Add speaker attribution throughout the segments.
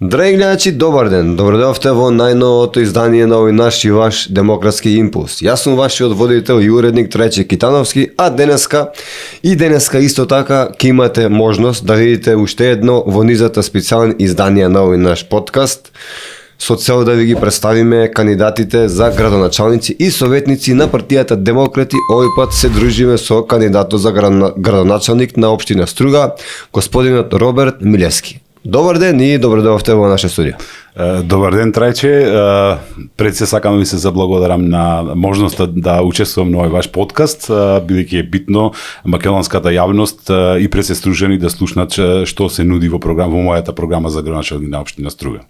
Speaker 1: Драги гледачи, добар ден. Добредовте во најновото издание на овој наш и ваш демократски импулс. Јас сум вашиот водител и уредник Трајче Китановски, а денеска исто така ќе имате можност да видите уште едно во низата специјални изданија на овој наш подкаст, со цел да ви ги представиме кандидатите за градоначалници и советници на партијата Демократи. Овој пат се дружиме со кандидатот за градоначалник на општина Струга, господинот Роберт Милевски. Добар ден и добредовте во наше студио.
Speaker 2: Добар ден, Трајче. Пред се сакам да ви се заблагодарам на можноста да учествувам на овој ваш подкаст, бидејќи е битно македонската јавност и пред се стружени да слушнат што се нуди во мојата програма за градоначалник на општина Струга.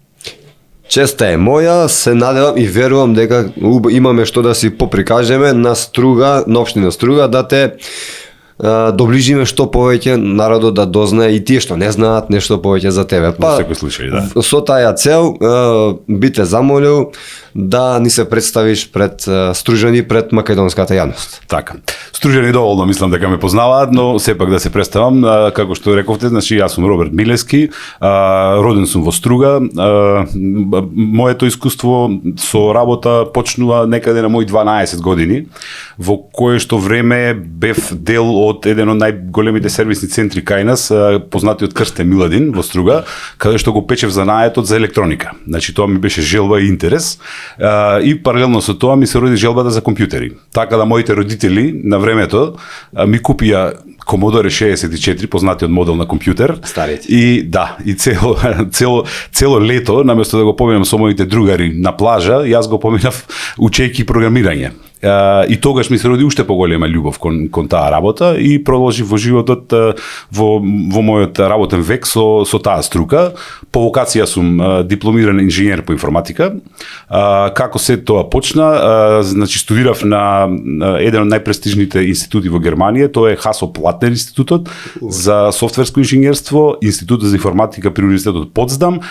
Speaker 1: Честа е моја, се надевам и верувам дека имаме што да си поприкажеме на Струга, на општина Струга, да те доближиме што повеќе народот да дознае и тие што не знаат нешто повеќе за тебе.
Speaker 2: Во секој случај, да.
Speaker 1: Со таа цел би те замолил да ни се представиш пред стружени пред македонската јавност.
Speaker 2: Така. Стружени доволно мислам дека ме познаваат, но сепак да се представам, како што рековте, значи јас сум Роберт Милевски, роден сум во Струга. Моето искуство со работа почнува некаде на мои 12 години, во кое што време бев дел од еден од најголемите сервисни центри кај нас, познатиот Крстен Миладин во Струга, каде што го печев занаетот за електроника. Значи тоа ми беше желба и интерес. И паралелно со тоа ми се роди желбата за компјутери. Така да моите родители на времето ми купија Commodore 64, познатиот модел на компјутер.
Speaker 1: Старите.
Speaker 2: И да, и цело лето, наместо да го поминам со моите другари на плажа, јас го поминав учејќи програмирање. И тогаш ми се роди уште поголема љубов кон таа работа и продолжив во животот во мојот работен век со таа струка. По вокација сум дипломиран инженер по информатика. Како се тоа почна? Значи студирав на еден од најпрестижните институти во Германија, тоа е Hasso-Plattner институтот за софтверско инженерство, Институтот за информатика при Универзитетот Потсдам,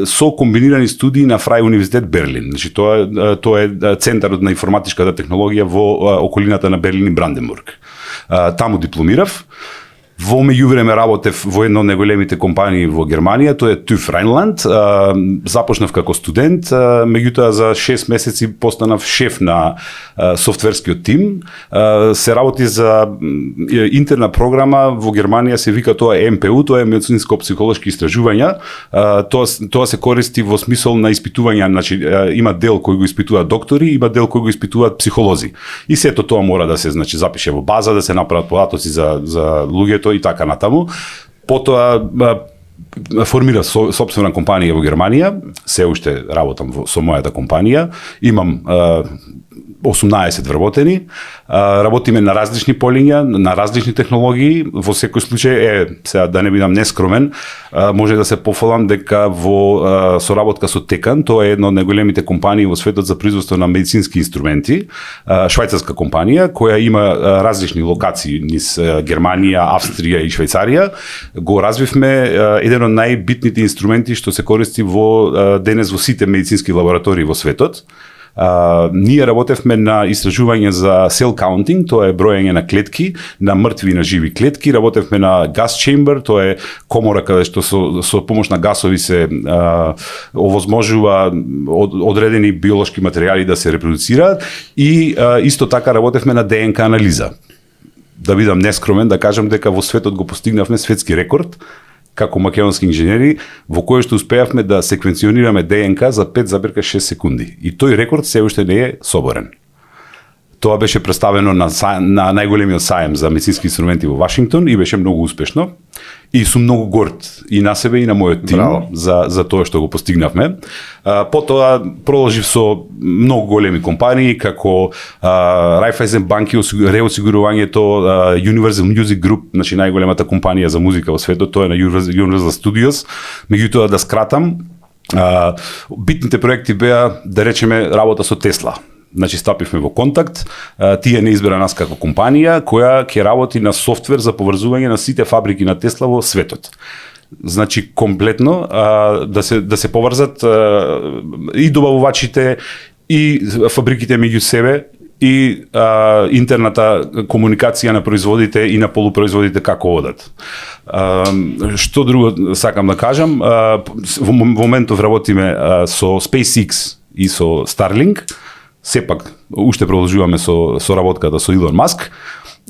Speaker 2: со комбинирани студии на Фрај Универзитет Берлин. Значи тоа е центарот на информатичката технологија во околината на Берлин и Бранденбург. Таму дипломирав. Во меѓувреме работев во една од најголемите компании во Германија, тоа е TÜV Rheinland. Започнав како студент, меѓутоа за 6 месеци постанав шеф на софтверскиот тим. Се работи за интерна програма во Германија, се вика тоа МПУ, тоа е медицинско-психолошки истражувања. Тоа се користи во смисол на испитувања, значи има дел кој го испитуваат доктори, има дел кој го испитуваат психолози. И сето тоа мора да се запише во база, да се направат податоци за луѓето и така натаму. Потоа формира сопствена компанија во Германија, се уште работам со мојата компанија, имам 18 вработени, работиме на различни полиња, на различни технологии, во секој случај, сега да не бидам нескромен, може да се пофалам дека во соработка со Текан, тоа е една од најголемите компании во светот за производство на медицински инструменти, швајцарска компанија, која има различни локации низ Германија, Австрија и Швајцарија, го развивме еден од најбитните инструменти што се користи во денес во сите медицински лаборатории во светот. Ние работевме на истражување за cell counting, тоа е броење на клетки, на мртви и на живи клетки. Работевме на gas chamber, тоа е комора каде што со помош на гасови се овозможува одредени биолошки материјали да се репродуцираат и исто така работевме на ДНК анализа. Да бидам нескромен, да кажам дека во светот го постигнавме светски рекорд како македонски инженери, во кој што успеавме да секвенционираме ДНК за 5,6 секунди. И тој рекорд се уште не е соборен. Тоа беше представено на најголемиот саем за медицински инструменти во Вашингтон и беше многу успешно. И сум многу горд и на себе и на мојот тим за тоа што го постигнавме. Потоа продолжив со многу големи компании како Raiffeisen банки, реосигурувањето, Universal Music Group, значи најголемата компанија за музика во светот, тоа е на Universal Studios. Меѓутоа да скратам, битните проекти беа, да речеме, работа со Тесла. Значи стапивме во контакт, тие не избера нас како компанија која ќе работи на софтвер за поврзување на сите фабрики на Тесла во светот. Значи комплетно да се поврзат и добавувачите и фабриките меѓу себе и интерната комуникација на производите и на полупроизводите како одат. Што друго сакам да кажам, во моментов работиме со SpaceX и со Starlink, сепак уште продолжуваме со работката со Илон Маск,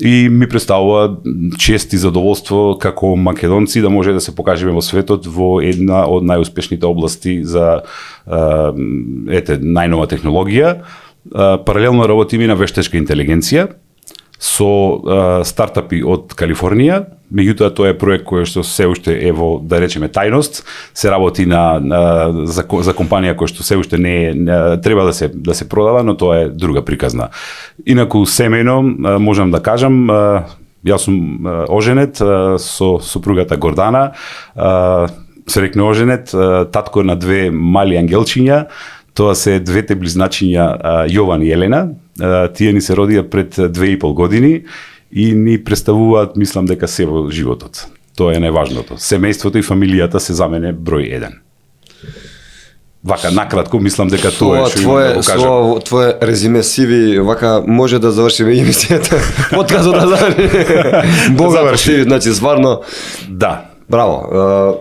Speaker 2: и ми представува чест и задоволство како македонци да може да се покажеме во светот во една од најуспешните области за најнова технологија. Паралелно работиме на вештачка интелигенција со стартапи од Калифорнија, меѓутоа тоа е проект кој што се уште е во, да речеме, тајност, се работи за компанија која што се уште не треба да се продава, но тоа е друга приказна. Инаку семејно можам да кажам, јас сум оженет со супругата Гордана, срекно оженет, татко на две мали ангелчиња. Тоа се двете близначиња Јован и Елена. Тие ни се родија пред 2,5 години и ни представуваат, мислам, дека се во животот. Тоа е најважното. Семејството и фамилијата се за мене број 1. Вака, накратко, мислам дека тоа е што имам да го кажам.
Speaker 1: Твое резиме CV, вака, може да завршиме емисијата. Подкастот да заврши. Бога CV, значи, стварно.
Speaker 2: Да.
Speaker 1: Браво.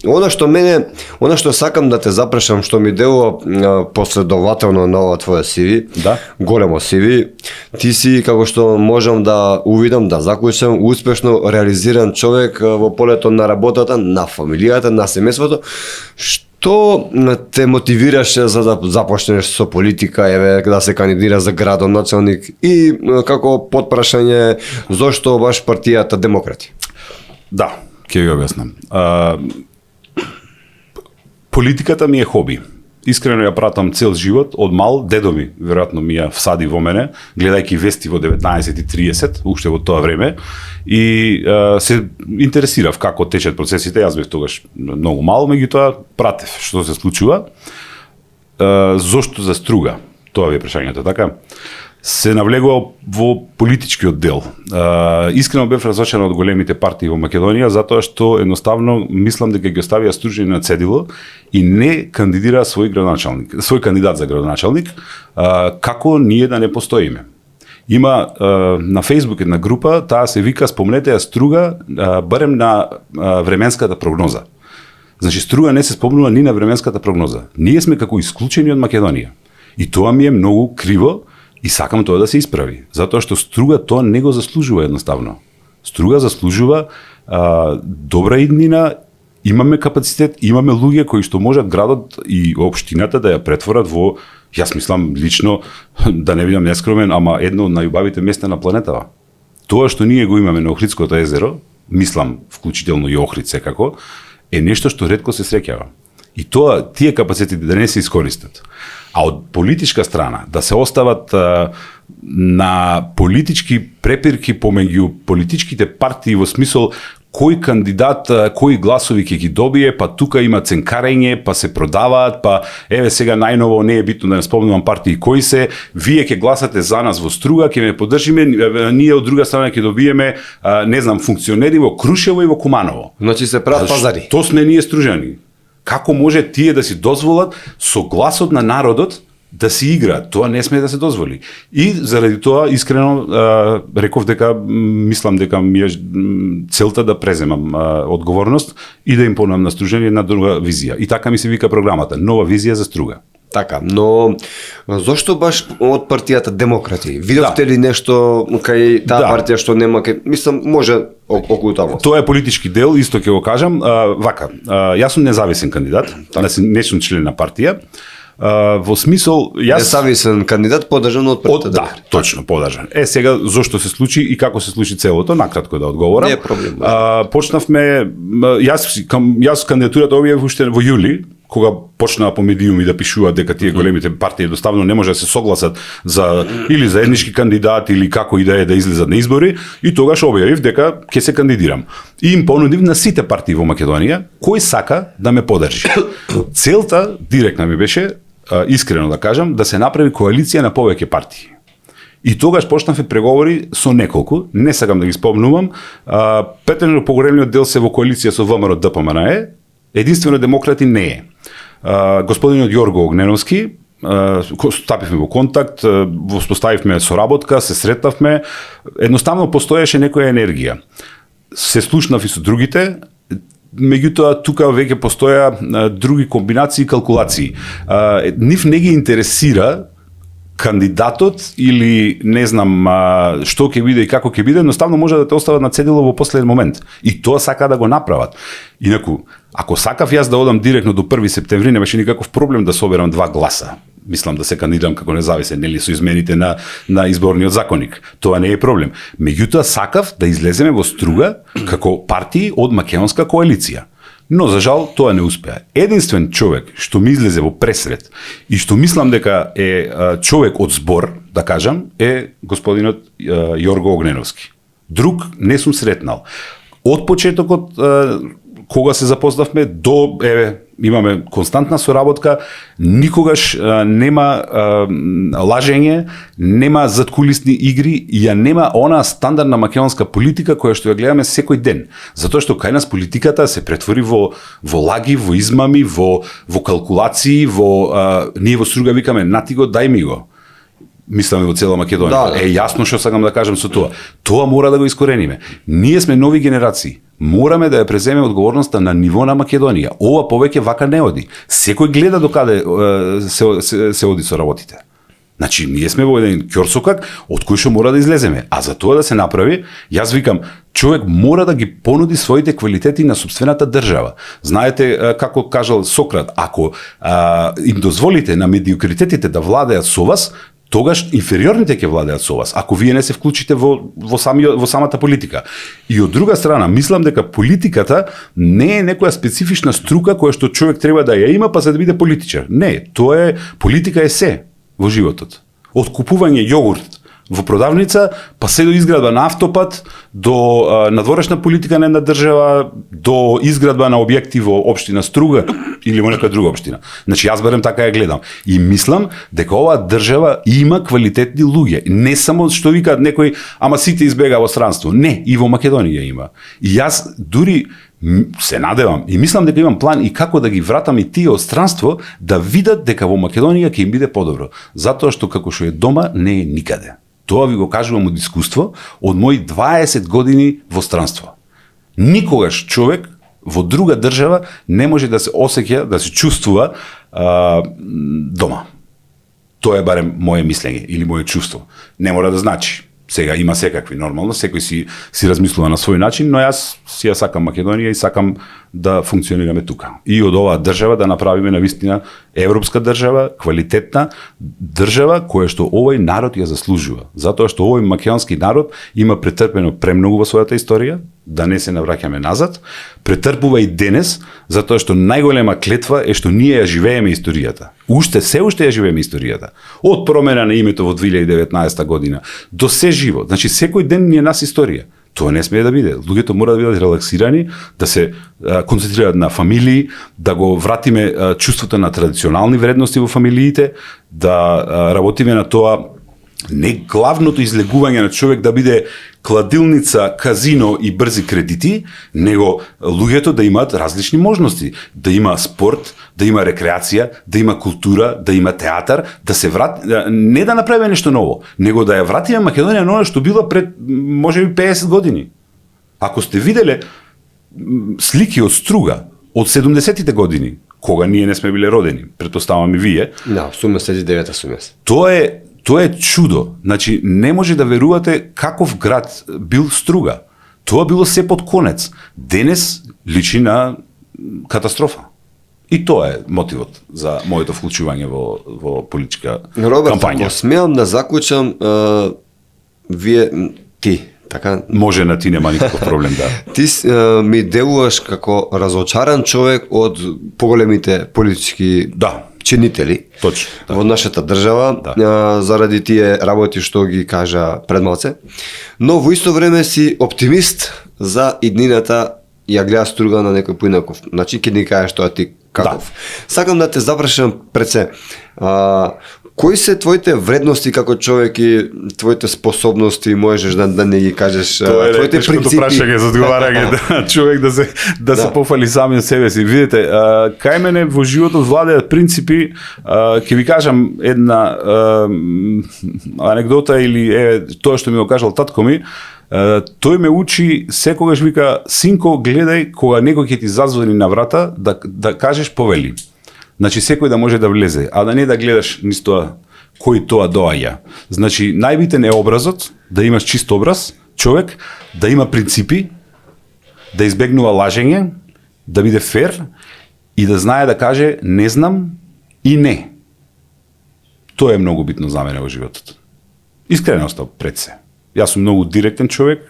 Speaker 1: Она што сакам да те запрашам, што ми делува последователно на ова твое CV,
Speaker 2: да.
Speaker 1: Големо CV, ти си, како што можам да увидам, да заклучам, успешно реализиран човек во полето на работата, на фамилијата, на семејството. Што те мотивираше за да започнеш со политика, еве, да се кандидира за градоначалник и како потпрашање, зошто баш партијата Демократи?
Speaker 2: Да. Ќе ви објаснам. Политиката ми е хоби. Искрено ја пратам цел живот, од мал, дедо ми веројатно ми ја всади во мене, гледајќи вести во 19:30, уште во тоа време, и се интересирав како течат процесите. Јас бев тогаш многу мал, меѓутоа пратев што се случува. Зошто за струга? Тоа ви е прашањето, така? Се навлегувал во политичкиот дел. Искрено бев разочаран од големите партии во Македонија, затоа што едноставно мислам дека ги оставија стружени на цедило и не кандидира свој кандидат за градоначалник, како ние да не постоиме. Има на Facebook една група, таа се вика "Спомнете ја Струга, барем на временската прогноза". Значи, Струга не се спомнува ни на временската прогноза. Ние сме како исклучени од Македонија. И тоа ми е многу криво, и сакам тоа да се исправи, затоа што Струга тоа не го заслужува едноставно. Струга заслужува добра иднина, имаме капацитет, имаме луѓе кои што можат градот и општината да ја претворат во, јас мислам лично, да не бидам нескромен, ама едно од најубавите места на планетава. Тоа што ние го имаме на Охридското езеро, мислам вклучително и Охрид секако, е нешто што ретко се среќава. И тоа, тие капацитети да не се искористат. А од политичка страна, да се остават на политички препирки помеѓу политичките партии во смисол кој кандидат, кои гласови ќе ги добие, па тука има ценкарење, па се продаваат, па еве сега најново, не е битно да не спомнувам партии кои се, вие ќе гласате за нас во Струга, ќе ме поддржиме, ние од друга страна ќе добиеме, не знам, функционери во Крушево и во Куманово.
Speaker 1: Значи се прават пазари.
Speaker 2: Тоа сме ние стружени. Како може тие да си дозволат со гласот на народот да си играат? Тоа не сме да се дозволи. И заради тоа искрено реков дека мислам дека ми е целта да преземам одговорност и да им понудам на стружени една друга визија. И така ми се вика програмата, нова визија за Струга.
Speaker 1: Така, но зошто баш од партијата Демократи? Видовте ли нешто кај таа партија што нема, мислам, може околу таму?
Speaker 2: Тоа е политички дел, исто ќе го кажам. Вака, јас сум независен кандидат, не сум член на партија. Во смисол, јас...
Speaker 1: Независен кандидат подржан од партијата
Speaker 2: Демократи. Да, точно, подржан. Сега, зошто се случи и како се случи целото, накратко да одговорам.
Speaker 1: Не е проблем.
Speaker 2: Почнавме, јас кандидатурата објавив уште во јули, кога почнаа по медиуми да пишуваат дека тие големите партии едноставно не може да се согласат за или заеднички кандидат или како и да излезат на избори, и тогаш објавив дека ќе се кандидирам. И им понудив на сите партии во Македонија кој сака да ме поддржи. Целта директна ми беше, искрено да кажам, да се направи коалиција на повеќе партии. И тогаш почнавме преговори со неколку, не сакам да ги спомнувам, петерно поголемиот дел се во коалиција со ВМРО ДПМНЕ, единствено Демократи не е. Господинот Јорго Огненовски стапивме во контакт, воспоставивме соработка, се сретнавме, едноставно постоеше некоја енергија. Се слушнав и со другите, меѓутоа тука веќе постоја други комбинации и калкулации. Нив не ги интересира кандидатот или не знам што ќе биде и како ќе биде, едноставно може да те остават на цедило во последен момент. И тоа сака да го направат. Инаку, ако сакав јас да одам директно до 1 септември, не беше никаков проблем да соберам 2 гласа. Мислам да се кандидирам како независен, нели со измените на изборниот законник. Тоа не е проблем. Меѓутоа сакав да излеземе во струга како партии од македонска коалиција. Но, за жал, тоа не успеа. Единствен човек што ми излезе во пресред и што мислам дека е човек од збор, да кажам, е господинот Јорго Огненовски. Друг не сум сретнал. Од почетокот, кога се запознавме, до, имаме константна соработка, никогаш нема лажење, нема задкулисни игри и ја нема она стандардна македонска политика која што ја гледаме секој ден. Затоа што кај нас политиката се претвори во лаги, во измами, во калкулации, ние во струга викаме нати го, дај ми го. Мисламе во цела Македонија.
Speaker 1: Да.
Speaker 2: Јасно што сакам да кажам со тоа. Тоа мора да го искорениме. Ние сме нови генерации. Мораме да ја преземе одговорноста на ниво на Македонија. Ова повеќе вака не оди. Секој гледа докаде се оди со работите. Значи, ние сме во еден ќорсокак од кој што мора да излеземе. А за тоа да се направи, јас викам, човек мора да ги понуди своите квалитети на собствената држава. Знаете, како кажал Сократ, ако им дозволите на медиокритетите да владеат со вас, тогаш инфериорните ќе владеат со вас, ако вие не се вклучите во самата политика. И од друга страна, мислам дека политиката не е некоја специфична струка која што човек треба да ја има па за да биде политичар. Не, тоа е, политика е се во животот. Од купување јогурт во продавница, па се до изградба на автопат, до надворешна политика на една држава, до изградба на објекти во општина Струга или во некоја друга општина. Значи, јас барем така ја гледам. И мислам дека оваа држава има квалитетни луѓе. Не само што викаат некој, ама сите избега во странство. Не, и во Македонија има. И јас дури се надевам и мислам дека имам план и како да ги вратам и тие од странство да видат дека во Македонија ќе им биде подобро. Затоа што како што е дома, не е никаде. Тоа ви го кажувам од искуство, од мои 20 години во странство. Никогаш човек во друга држава не може да се осеќа, да се чувствува дома. Тоа е барем моje мислење или моje чувство. Не мора да значи. Сега има секакви, нормално, секој си размислува на свој начин, но јас си ја сакам Македонија и сакам да функционираме тука. И од оваа држава да направиме навистина европска држава, квалитетна држава која што овој народ ја заслужува. Затоа што овој македонски народ има претрпено премногу во својата историја, да не се навраќаме назад, претрпува и денес, затоа што најголема клетва е што ние ја живееме историјата. Се уште ја живееме историјата. Од промена на името во 2019 година до се живо. Значи секој ден ни е нас историја. Тоа не смее да биде. Луѓето мора да бидат релаксирани, да се концентрираат на фамилии, да го вратиме чувството на традиционални вредности во фамилиите, да работиме на тоа не главното излегување на човек да биде кладилница, казино и брзи кредити, него луѓето да имаат различни можности, да има спорт, да има рекреација, да има култура, да има театар, да се не да направиме нешто ново, него да ја вратиме Македонија на она што била пред можеби 50 години. Ако сте виделе слики од Струга од 70-тите години, кога ние не сме биле родени, претпоставам и вие.
Speaker 1: Да, 89-та сум јас.
Speaker 2: Тоа е чудо. Значи, не може да верувате каков град бил Струга. Тоа било се под конец. Денес личи на катастрофа. И тоа е мотивот за моето вклучување во политичка
Speaker 1: Роберт,
Speaker 2: кампања.
Speaker 1: ако смеам да заклучам, ти, така?
Speaker 2: Може на ти нема никаков проблем, да.
Speaker 1: Ти ми делуваш како разочаран човек од поголемите политички чинители
Speaker 2: Точно, да.
Speaker 1: во нашата држава, заради тие работи што ги кажа пред малце, но во исто време си оптимист за иднината ја гледа Струга на некој поинаков. Значи, ќе ни кажеш тоа ти каков. Да. Сакам да те запрашам пред се. Кои се твоите вредности како човек и твоите способности, можеш да не ги кажеш,
Speaker 2: Тоа е
Speaker 1: твоите
Speaker 2: тешкото
Speaker 1: принципи?
Speaker 2: прашање за одговарање, да, човек да се пофали сами од себе си. Видите, кај мене во животот владеат принципи, ќе ви кажам една анекдота или тоа што ми го кажал татко ми. Тој ме учи секогаш, вика, синко, гледај кога некој ќе ти зазвони на врата, да кажеш повели. Значи секој да може да влезе, а да не да гледаш низ тоа кој тоа доаѓа. Значи најбитен е образот, да имаш чист образ, човек, да има принципи, да избегнува лажење, да биде фер и да знае да каже не знам и не. Тоа е многу битно за мене во животот. Искреноста пред се. Јас сум многу директен човек,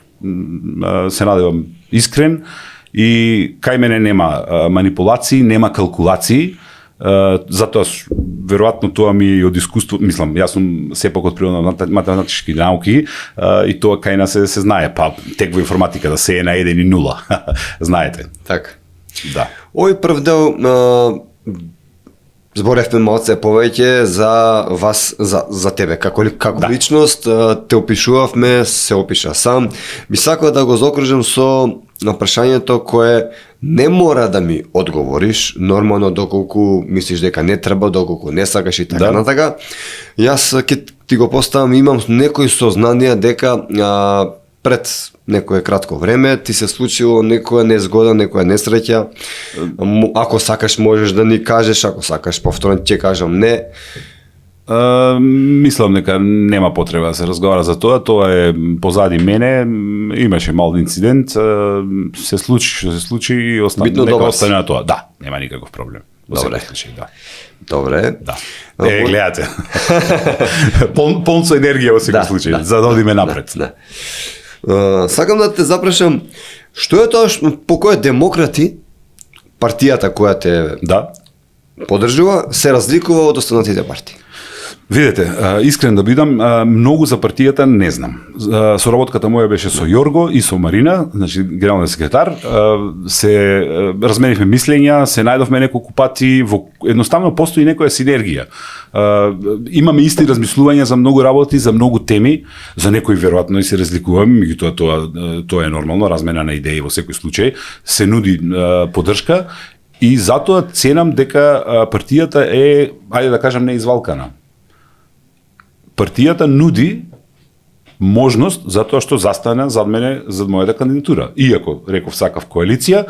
Speaker 2: се надевам искрен и кај мене нема манипулации, нема калкулации. Затоа веројатно тоа ми е од искуство, мислам, јас сум сепак од природно математички науки и тоа кај нас се знае, па тек во информатика да се е на 1 и 0. Знаете.
Speaker 1: Така.
Speaker 2: Да.
Speaker 1: Овој прв дел зборевме малце повеќе за вас, за тебе како личност, те опишувавме, се опиша сам. Би сакал да го заокружам со прашањето кое не мора да ми одговориш, нормално доколку мислиш дека не треба, доколку не сакаш и така натака. Јас ќе ти го поставам, имам некои сознанија дека пред некое кратко време ти се случило некоја незгода, некоја несреќа. Ако сакаш можеш да ни кажеш, ако сакаш повторно ќе кажам не.
Speaker 2: Мислам дека нема потреба да се разговара за тоа, тоа е позади мене, имаше мал инцидент, се случи што се случи и остане на тоа. Да, нема никаков проблем.
Speaker 1: Добре.
Speaker 2: Случај, да.
Speaker 1: Добре.
Speaker 2: Да. Гледате. Полн со енергија во секој случај, за да одиме напред.
Speaker 1: Да. Сакам да те запрашам, што е тоа по кое демократи, партијата која те поддржува, се разликува од останатите партии?
Speaker 2: Видете, искрен да бидам, многу за партијата не знам. Соработката моја беше со Јорго и со Марина, значи генералниот секретар, се разменивме мислења, се најдовме неколку пати, едноставно постои некоја синергија. Имаме исти размислувања за многу работи, за многу теми, за некои веројатно и се разликуваме, меѓутоа тоа е нормално, размена на идеи во секој случај, се нуди поддршка и затоа ценам дека партијата е, ајде да кажам, неизвалкана. Партијата нуди можност затоа што застана зад мене, зад мојата кандидатура. Иако, реков, сакав коалиција,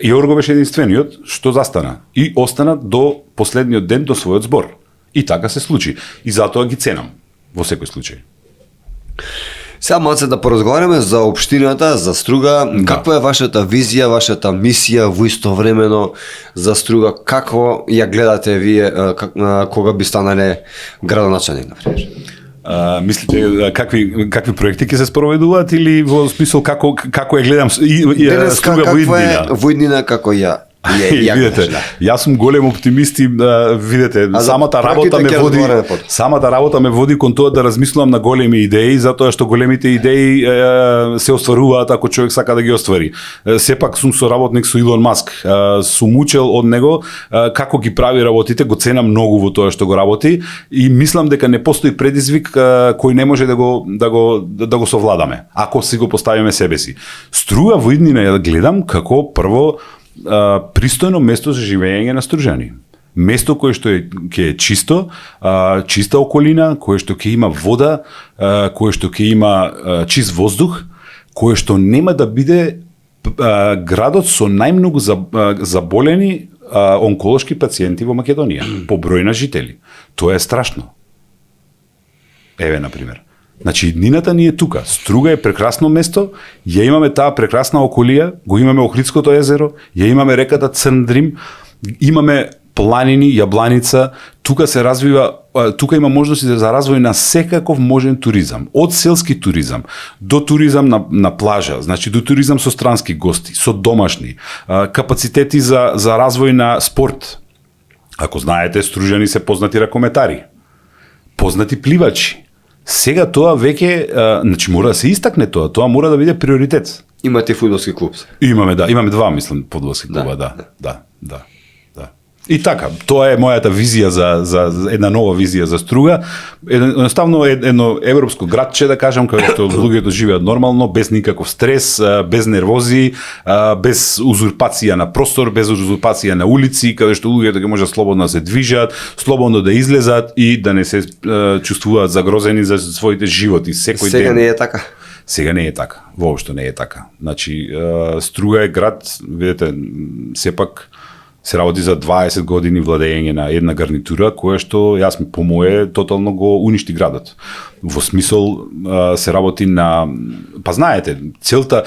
Speaker 2: Јорго беше единствениот што застана и остана до последниот ден до својот збор. И така се случи. И затоа ги ценам во секој случај.
Speaker 1: Сега малце да поразговараме за општината, за Струга. Каква е вашата визија, вашата мисија во истовремено за Струга? Како ја гледате вие кога би станале градоначалник, например?
Speaker 2: Мислите какви проекти ќе се спроведуваат или во смисол како ја гледам Струга во иднина?
Speaker 1: Во иднина како ја
Speaker 2: видите, јас сум голем оптимист и видите, самата работа ме води кон тоа да размислувам на големи идеи, затоа што големите идеи се остваруваат ако човек сака да ги оствари. Сепак сум соработник со Илон Маск, сум учел од него како ги прави работите, го ценам многу во тоа што го работи и мислам дека не постои предизвик кој не може да го совладаме, ако си го поставиме себе си. Струга во иднина ја гледам како прво пристојно место за живење на стружани. Место кое што ќе е чисто, чиста околина, кое што ќе има вода, кое што ќе има чист воздух, кое што нема да биде градот со најмногу заболени онколошки пациенти во Македонија, по број на жители. Тоа е страшно. Еве, например. Значи, иднината ни е тука. Струга е прекрасно место, ја имаме таа прекрасна околија, го имаме Охридското езеро, ја имаме реката Црндрим, имаме планини, Јабланица, тука се развива, тука има можности за развој на секаков можен туризам, од селски туризам до туризам на плажа, значи до туризам со странски гости, со домашни, капацитети за развој на спорт. Ако знаете, стружани се познати ракометари, познати пливачи. Сега тоа веќе, значи мора да се истакне тоа мора да биде приоритет.
Speaker 1: Имате фудбалски клуб?
Speaker 2: Имаме два, мислам, фудбалски клуба, да. И така, тоа е мојата визија за една нова визија за Струга. Едноставно едно европско градче, да кажам, каде што луѓето живеат нормално, без никаков стрес, без нервози, без узурпација на простор, без узурпација на улици, каде што луѓето ќе можат слободно да се движат, слободно да излезат и да не се чувствуваат загрозени за своите животи секој ден.
Speaker 1: Сега не е така.
Speaker 2: Сега не е така, воопшто не е така. Значи, Струга е град, видите, сепак се работи за 20 години владење на една гарнитура, која што, јас ми по мое, тотално го уништи градот. Во смисол, се работи на... Па знаете, целта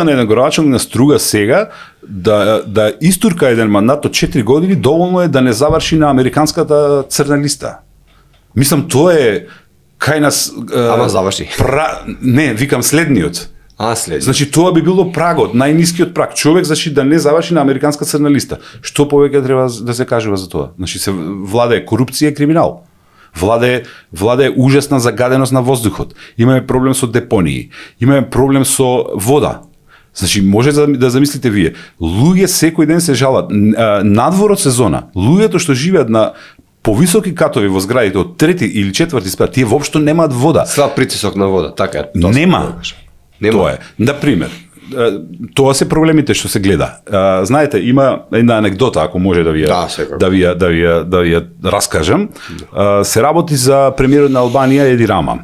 Speaker 2: на еден градоначалник на Струга сега, да истурка еден мандат од 4 години, доволно е да не заврши на американската црна листа. Мислам, тоа е кај нас...
Speaker 1: Ама заврши.
Speaker 2: Не, викам следниот.
Speaker 1: Следи.
Speaker 2: Значи тоа би било прагот, најнискиот праг. Човек значи да не заврши на американска црна листа. Што повеќе треба да се кажува за тоа? Значи се владее корупција и криминал. Владее ужасна загаденост на воздухот. Имаме проблем со депонии. Имаме проблем со вода. Значи може да замислите вие, луѓе секој ден се жалат надвор од сезона. Луѓето што живеат на повисоки катови во зградите од трети или четврти спrat, тие воопшто немаат вода.
Speaker 1: Слаб притисок на вода, така е.
Speaker 2: Нема. Тоа е. Например, тоа се проблемите што се гледа. Знаете, има една анекдота, ако може да ви ја раскажам. Се работи за премиерот на Албанија Еди Рама.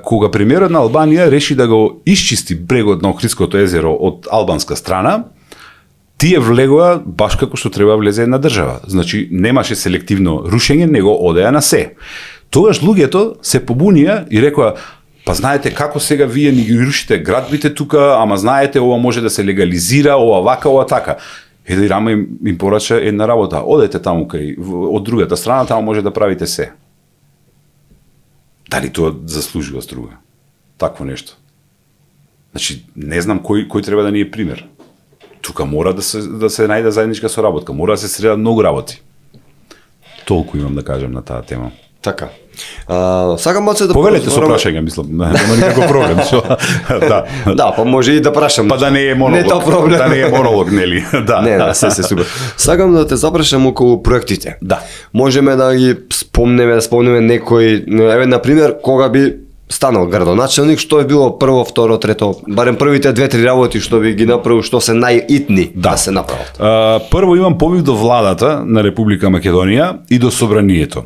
Speaker 2: Кога премиерот на Албанија реши да го исчисти брегот на Охридското езеро од албанска страна, тие влегоа баш како што треба влезе една држава. Значи, немаше селективно рушење, него одеа на се. Тогаш луѓето се побунија и рекоа: па знаете како сега вие ни ги рушите градбите тука, ама знаете ова може да се легализира, ова вака, ова така. Еди Рама им порача една работа. Одете таму од другата страна, таму може да правите се. Дали тоа заслужува Струга? Такво нешто. Значи, не знам кој треба да ни е пример. Тука мора да се најде заедничка соработка, мора да се средат многу работи. Толку имам да кажам на таа тема.
Speaker 1: Така. Сакам малце да
Speaker 2: повелете со прашање, мислам, нема никаков проблем.
Speaker 1: Да, па може и да прашам.
Speaker 2: Па да не е монолог.
Speaker 1: Не тоа проблем.
Speaker 2: Да не е монолог, нели? Да.
Speaker 1: Не, се супер. Сакам да те запрашам околу проектите.
Speaker 2: Да.
Speaker 1: Можеме да ги спомнеме некој, еве на пример, кога би станал градоначелник, што е било прво, второ, трето, барем првите 2-3 работи што би ги направил, што се најитни да се направат.
Speaker 2: Прво имам повик до владата на Република Македонија и до собранието.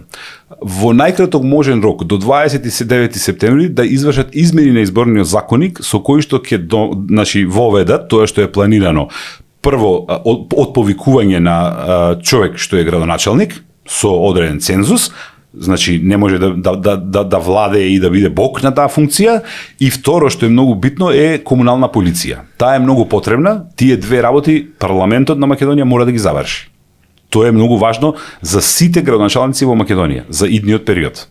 Speaker 2: Во најкраток можен рок до 29 септември да извршат измени на изборниот законник со кој што ќе воведат тоа што е планирано. Прво од повикување на човек што е градоначелник со одреден цензус, значи не може да владее и да биде бог на таа функција, и второ што е многу битно е комунална полиција. Таа е многу потребна, тие две работи парламентот на Македонија мора да ги заврши. Тоа е многу важно за сите градоначалници во Македонија за идниот период.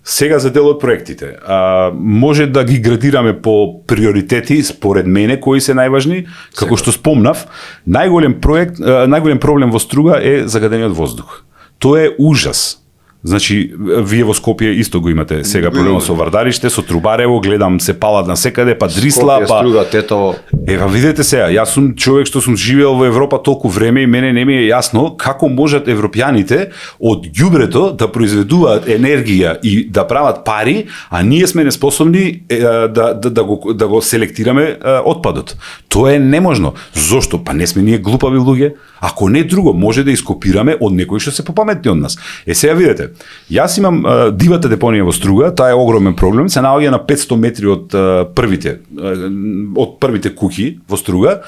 Speaker 2: Сега за дел од проектите. Може да ги градираме по приоритети според мене кои се најважни, како што спомнав, најголем проблем во Струга е загадениот воздух. Тоа е ужас. Значи, вие во Скопје исто го имате сега проблем со Вардариште, со Трубарево, гледам се палат на секаде, па Дрисла,
Speaker 1: Скопје, Струга, Тетово.
Speaker 2: Ева видете сега, јас сум човек што сум живеел во Европа толку време и мене не ми е јасно како можат европјаните од ѓубрето да произведуваат енергија и да прават пари, а ние сме неспособни да го селектираме отпадот. Тоа е неможно. Зошто? Па не сме ние глупави луѓе. Ако не друго, може да ископираме од некои што се попаметни од нас. Сега видете, јас имам дивата депонија во Струга, таа е огромен проблем, се наоѓа на 500 метри од првите куќи во Струга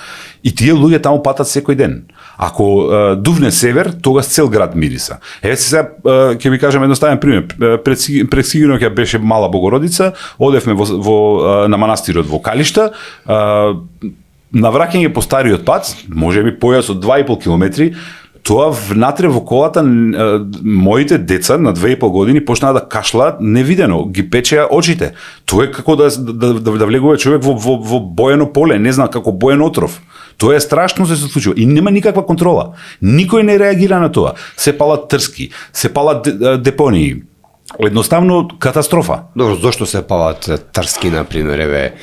Speaker 2: и тие луѓе таму патат секој ден. Ако дувне север, тогаш цел град мириса. Еве сега ќе ви кажам едноставен пример. Пред сигурно ќе беше Мала Богородица, одевме на манастирот во Калишта, на враќање по стариот пат, може би појас од 2,5 километри, тоа внатре во колата моите деца на 2,5 години почнаа да кашлаат невидено, ги печеа очите. Тоа е како да влегува човек во боено поле, не знам, како боен отров. Тоа е страшно се случува и нема никаква контрола. Никој не реагира на тоа. Се палат трски, се палат депонии. Едноставно катастрофа.
Speaker 1: Добро, зошто се палат трски, на пример, еве?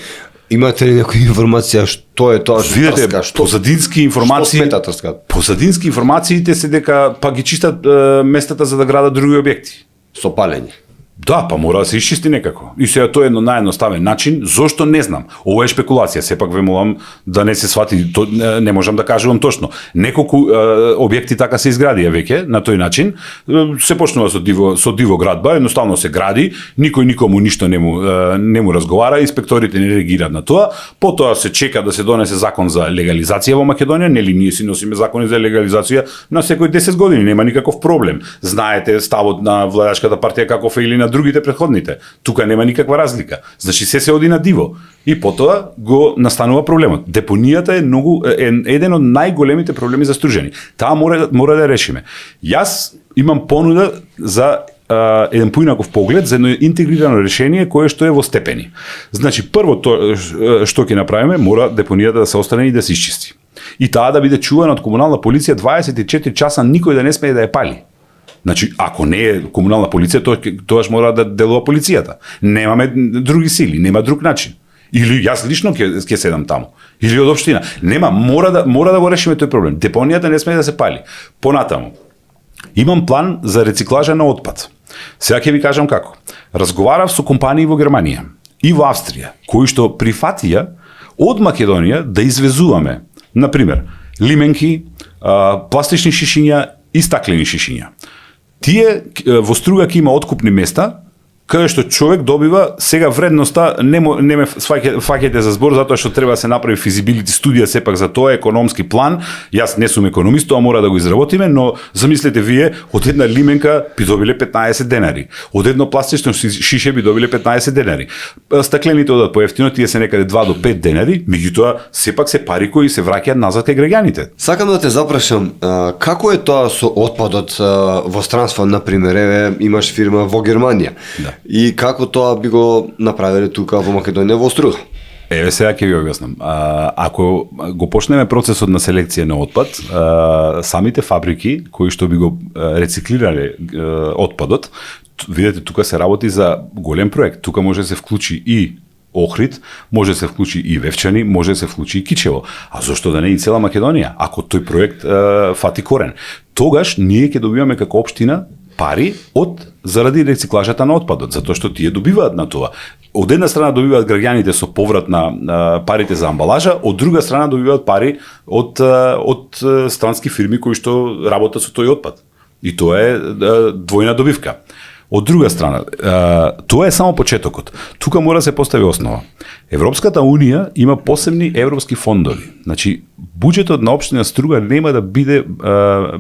Speaker 1: Имате ли некоја информација што е тоа што
Speaker 2: Видете,
Speaker 1: трска, што
Speaker 2: позадински информации,
Speaker 1: што смета трскат?
Speaker 2: позадински информациите се дека па ги чистат местата за да градат други објекти.
Speaker 1: Со палење.
Speaker 2: Да, па мора да се исчисти некако. И сега тоа е едно наједноставен начин, зошто не знам. Ова е шпекулација, сепак ве молам да не се свати, не можам да кажувам точно. Неколку објекти така се изградија веќе на тој начин. Се почнува со диво градба, едноставно се гради, никој никому ништо не му разговара, инспекторите не реагираат на тоа, потоа се чека да се донесе закон за легализација во Македонија, нели ние си носиме закони за легализација на секој 10 години, нема никаков проблем. Знаете ставот на владачката партија каков е или на другите претходните. Тука нема никаква разлика. Значи се оди на диво. И потоа го настанува проблемот. Депонијата е еден од најголемите проблеми за Стружени. Таа мора да решиме. Јас имам понуда за еден поинаков поглед за едно интегрирано решение кое што е во степени. Значи прво што ќе направиме, мора депонијата да се острани и да се исчисти. И таа да биде чувана од комунална полиција 24 часа, никој да не смее да ја пали. Значи, ако не е комунална полиција, тоаш мора да делува полицијата. Немаме други сили, нема друг начин. Или јас лично ќе седам таму. Или од општина. Нема, мора да го решиме тој проблем. Депонијата не смее да се пали. Понатаму, имам план за рециклажа на отпад. Сега ќе ви кажам како. Разговарав со компании во Германија и во Австрија, кои што прифатија од Македонија да извезуваме, например, лименки, пластични шишиња и стаклени шишиња. Тие во Струга ќе има откупни места, каде што човек добива сега вредноста, не ме фаќате за збор, затоа што треба да се направи физибилити студија сепак за тоа, економски план. Јас не сум економист, тоа мора да го изработиме, но замислете вие, од една лименка би добиле 15 денари, од едно пластично шише би добиле 15 денари. Стаклените одат поевтино, тие се некаде 2 до 5 денари, меѓутоа сепак се пари кои се враќаат назад кај граѓаните.
Speaker 1: Сакам да те запрашам, како е тоа со отпадот во странство, например, еве имаш фирма во Германија.
Speaker 2: Да.
Speaker 1: И како тоа би го направиле тука во Македонија во Струга?
Speaker 2: Еве сега ќе ви објаснам. Ако го почнеме процесот на селекција на отпад, самите фабрики кои што би го рециклирале отпадот, видете тука се работи за голем проект. Тука може да се вклучи и Охрид, може да се вклучи и Вевчани, може да се вклучи и Кичево. А зошто да не и цела Македонија, ако тој проект фати корен? Тогаш ние ќе добиваме како општина пари заради рециклажата на отпадот, затоа што тие добиваат на тоа. Од една страна добиваат граѓаните со поврат на парите за амбалажа, од друга страна добиваат пари од странски фирми кои што работат со тој отпад. И тоа е двојна добивка. Од друга страна, тоа е само почетокот. Тука мора да се постави основа. Европската Унија има посебни европски фондови. Значи, буџетот на општина Струга нема да биде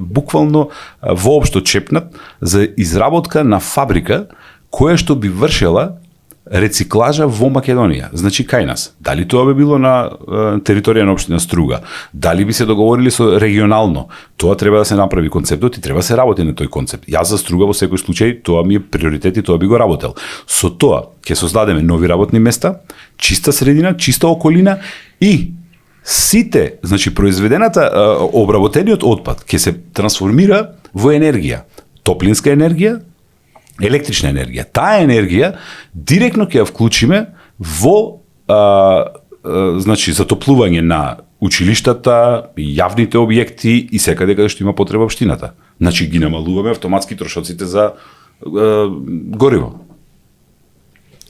Speaker 2: буквално воопшто чепнат за изработка на фабрика која што би вршела рециклажа во Македонија, значи кај нас. Дали тоа би било на територија на општина Струга, дали би се договорили со регионално, тоа треба да се направи концептот и треба да се работи на тој концепт. Јас за Струга во секој случај, тоа ми е приоритет и тоа би го работел. Со тоа ќе создадеме нови работни места, чиста средина, чиста околина и сите, значи произведената, обработениот отпад ќе се трансформира во енергија, топлинска енергија, електрична енергија. Таа енергија директно ќе ја вклучиме во значи затоплување на училиштата, јавните објекти и секаде каде што има потреба општината. Значи ги намалуваме автоматски трошоците за гориво.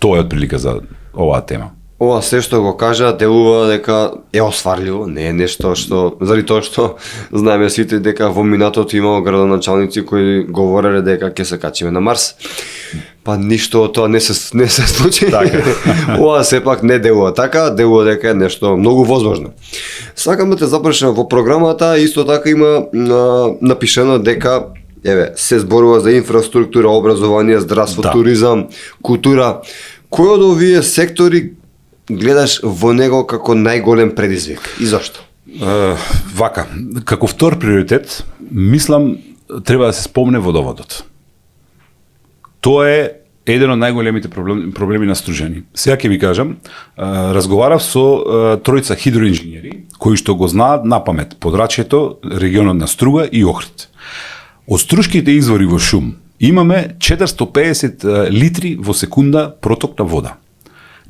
Speaker 2: Тоа е отприлика за оваа тема.
Speaker 1: Ова се што го кажа делува дека е осварливо, не е нешто што заради тоа што знаеме сите дека во минатото имало градоначалници кои говореле дека ќе се качиме на Марс. Па ништо од тоа не се случи.
Speaker 2: Така.
Speaker 1: Ова сепак не делува така, делува дека е нешто многу возможно. Сакам да те запрашам, во програмата исто така има напишено дека се зборува за инфраструктура, образование, здравство, туризам, култура. Кој од овие сектори гледаш во него како најголем предизвик и зашто?
Speaker 2: Вака, како втор приоритет, мислам треба да се спомне водоводот. Тоа е еден од најголемите проблеми на Стружени. Сега ќе ви кажам, разговарав со тројца хидроинженери кои што го знаат на памет подрачјето, регионот на Струга и Охрид. Од струшките извори во шум имаме 450 литри во секунда проток на вода.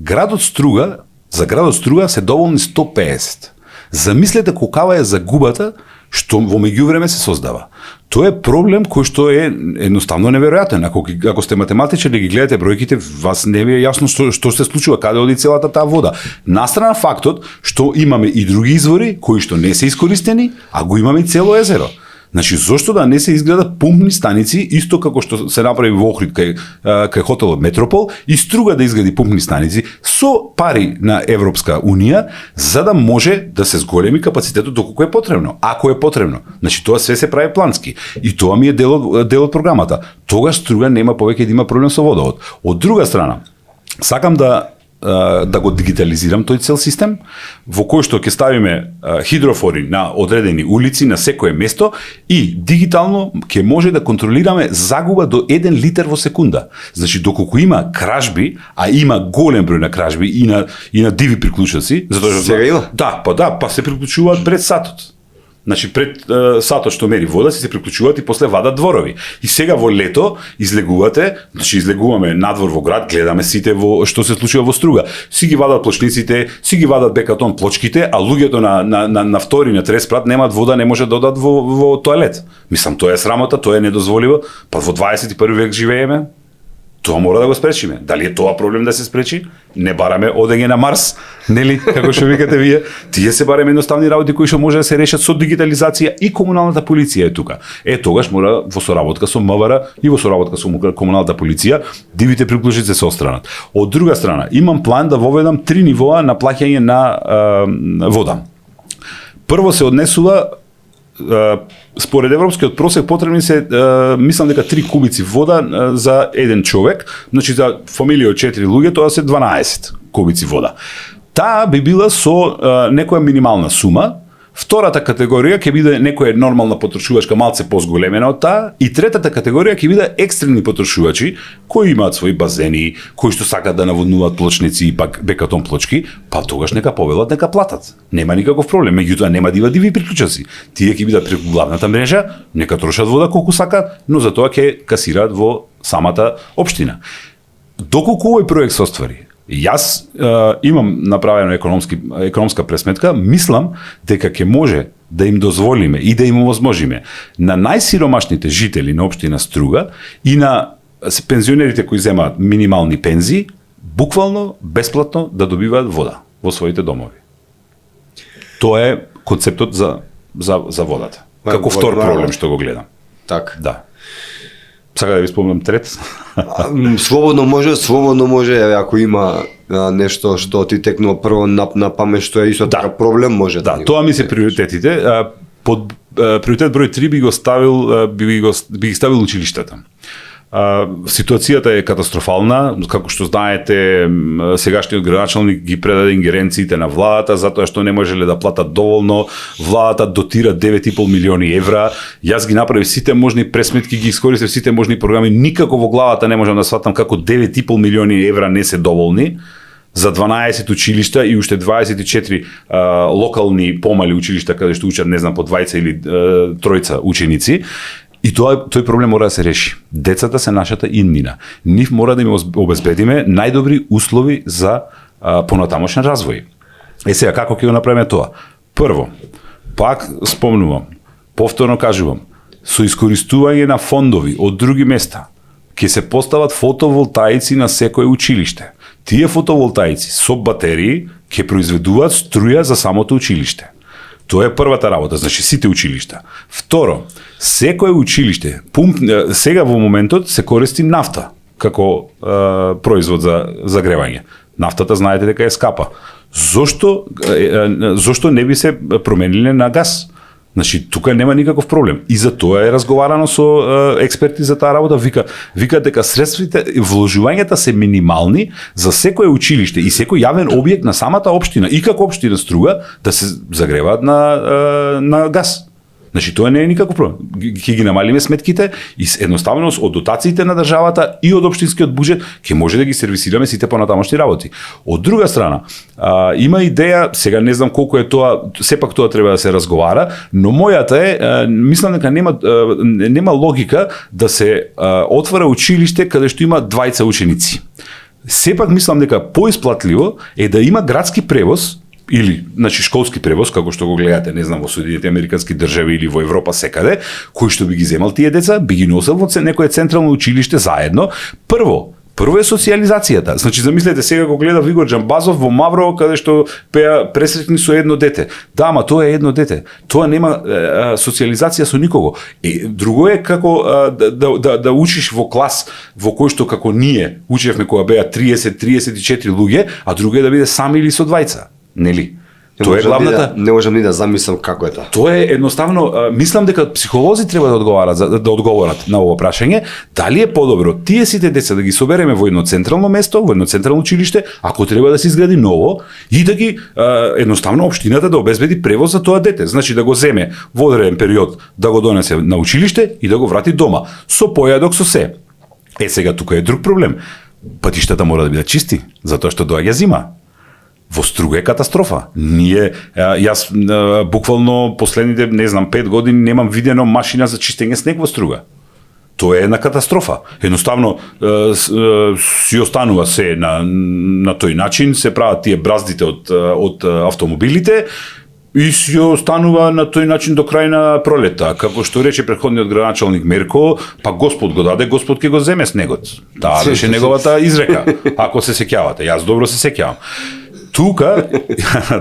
Speaker 2: Градот Струга За градот Струга се доволни 150. Замислете колкава е загубата што во меѓувреме се создава. Тоа е проблем кој што е едноставно неверојатен. Ако сте математичар и ги гледате бројките, вас не ви е јасно што се случува, каде оди целата таа вода. Настрана фактот што имаме и други извори кои што не се искористени, а го имаме и цело езеро. Значи, зошто да не се изгледат пумпни станици, исто како што се направи во Охрид кај хотелот Метропол, и Струга да изгради пумпни станици со пари на Европска Унија, за да може да се зголеми капацитетот доколку е потребно. Ако е потребно. Значи, тоа све се прави плански. И тоа ми е дел од програмата. Тогаш Струга нема повеќе да има проблем со водовод. Од друга страна, сакам да го дигитализирам тој цел систем, во кој што ќе ставиме хидрофори на одредени улици, на секое место, и дигитално ќе може да контролираме загуба до 1 литар во секунда. Значи, доколку има кражби, а има голем број на кражби и на диви приклучоци, затоа што
Speaker 1: сега има?
Speaker 2: па се приклучуваат пред сатот. Значи, пред сатот што мери вода, се приклучуваат и после вадат дворови. И сега во лето излегувате, значи излегуваме надвор во град, гледаме сите што се случува во Струга. Си ги вадат плочниците, си ги вадат бекатон плочките, а луѓето на втори, на трети спрат немаат вода, не може да одат во тоалет. Мислам, тоа е срамота, тоа е недозволиво, па во 21 век живееме. Тоа мора да го спречиме. Дали е тоа проблем да се спречи? Не бараме одење на Марс, нели, како што викате вие. Тие се бараме едноставни работи кои што може да се решат со дигитализација, и комуналната полиција е тука. Тогаш мора во соработка со МВР и во соработка со комуналната полиција дивите приклучици се отстранат. Од друга страна, имам план да воведам 3 нивоа на плаќање на вода. Прво се однесува, според европскиот просек потребни се, мислам дека 3 кубици вода за еден човек, значи за фамилија од 4 луѓе тоа се 12 кубици вода. Таа би била со некоја минимална сума. Втората категорија ќе биде некоја нормална потрошувачка, малце позголемена од таа, и третата категорија ќе биде екстремни потрошувачи кои имаат своји базени, кои што сакаат да наводнуваат плочници и пак бекатон плочки, па тогаш нека повелат, нека платат. Нема никаков проблем, меѓутоа нема да има диви приклучоци. Тие ќе бидат преку главната мрежа, нека трошат вода колку сакаат, но за тоа ќе касираат во самата општина. Доколку овој проект се оствари, јас имам направено економска пресметка, мислам дека ќе може да им дозволиме и да им овозможиме на најсиромашните жители на општина Струга и на пензионерите кои земаат минимални пензии, буквално бесплатно да добиваат вода во своите домови. Тоа е концептот за водата. Како втор проблем што го гледам.
Speaker 1: Так.
Speaker 2: Да. Сака да ви спомнам трет.
Speaker 1: Слободно може, ако има нешто што ти текнува прво на памет, што е исто така проблем, може
Speaker 2: да. Тоа ми се приоритетите. Под приоритет број 3 би ги ставил училиштата. Ситуацијата е катастрофална, како што знаете, сегашниот градоначалник ги предаде ингеренциите на владата затоа што не можеле да платат доволно. Владата дотира 9,5 милиони евра. Јас ги направив сите можни пресметки, ги искористив сите можни програми, никако во главата не можам да сватам како 9,5 милиони евра не се доволни за 12 училишта и уште 24 локални помали училишта каде што учат, не знам, по 20 или 3 ученици. И тој проблем мора да се реши. Децата се нашата иднина. Нив мора да им обезбедиме најдобри услови за понатамошен развој. Сега, како ќе го направиме тоа? Прво, пак спомнувам, повторно кажувам, со искористување на фондови од други места, ќе се постават фотоволтаици на секое училиште. Тие фотоволтаици со батерии ќе произведуваат струја за самото училиште. Тоа е првата работа, значи сите училишта. Второ, секое училиште, сега во моментот се користи нафта како производ за загревање. Нафтата знаете дека е скапа. Зошто не би се промениле на газ? Значи, тука нема никаков проблем. И за тоа е разговарано со експерти за таа работа. Викаат дека средствите, вложувањата се минимални за секое училиште и секој јавен објект на самата општина и како општина Струга да се загреваат на газ. Значи, тоа не е никаков проблем. Ќе ги намалиме сметките и едноставно од дотациите на државата и од општинскиот буџет ќе може да ги сервисираме сите понатамошни работи. Од друга страна, има идеја, сега не знам колку е тоа, сепак тоа треба да се разговара, но мојата е, мислам дека нема логика да се отвора училиште каде што има 20 ученици. сепак мислам дека поисплатливо е да има градски превоз или значи школски превоз, како што го гледате, не знам, во Соединените Американски држави или во Европа секаде, кој што би ги земал тие деца, би ги носел во некое централно училиште заедно. Прво е социализацијата. Значи, замислете, сега го гледа Игор Џамбазов во Маврово, каде што пеа пресретни со едно дете. Да, ама тоа е едно дете. Тоа нема социализација со никого. Друго е како да учиш во клас во кој што како ние учевме кога беа 30-34 луѓе, а друго е да биде сам или со двајца. Нели? Тоа е главната.
Speaker 1: Не можам ни да замислам како е тоа.
Speaker 2: Тоа е едноставно, мислам дека психолози треба да одговорат на ова прашање, дали е подобро тие сите деца да ги собереме во едно централно место, во едно централно училиште, ако треба да се изгради ново и да ги едноставно општината да обезбеди превоз за тоа дете, значи да го земе во одреден период, да го донесе на училиште и да го врати дома со појадок, со се. Сега тука е друг проблем. Патиштата мора да бидат чисти, затоа што доаѓа зима. Во Струга е катастрофа. Јас буквално последните, не знам, 5 години немам видено машина за чистење снег во Струга. Тоа е една катастрофа. Едноставно си останува се на тој начин, се прават тие браздите од автомобилите и си останува на тој начин до крај на пролета. Како што рече претходниот градоначалник Мерко, па Господ го даде, Господ ќе го земе снегот. Таа беше неговата изрека, ако се сеќавате. Јас добро се сеќавам. Тука,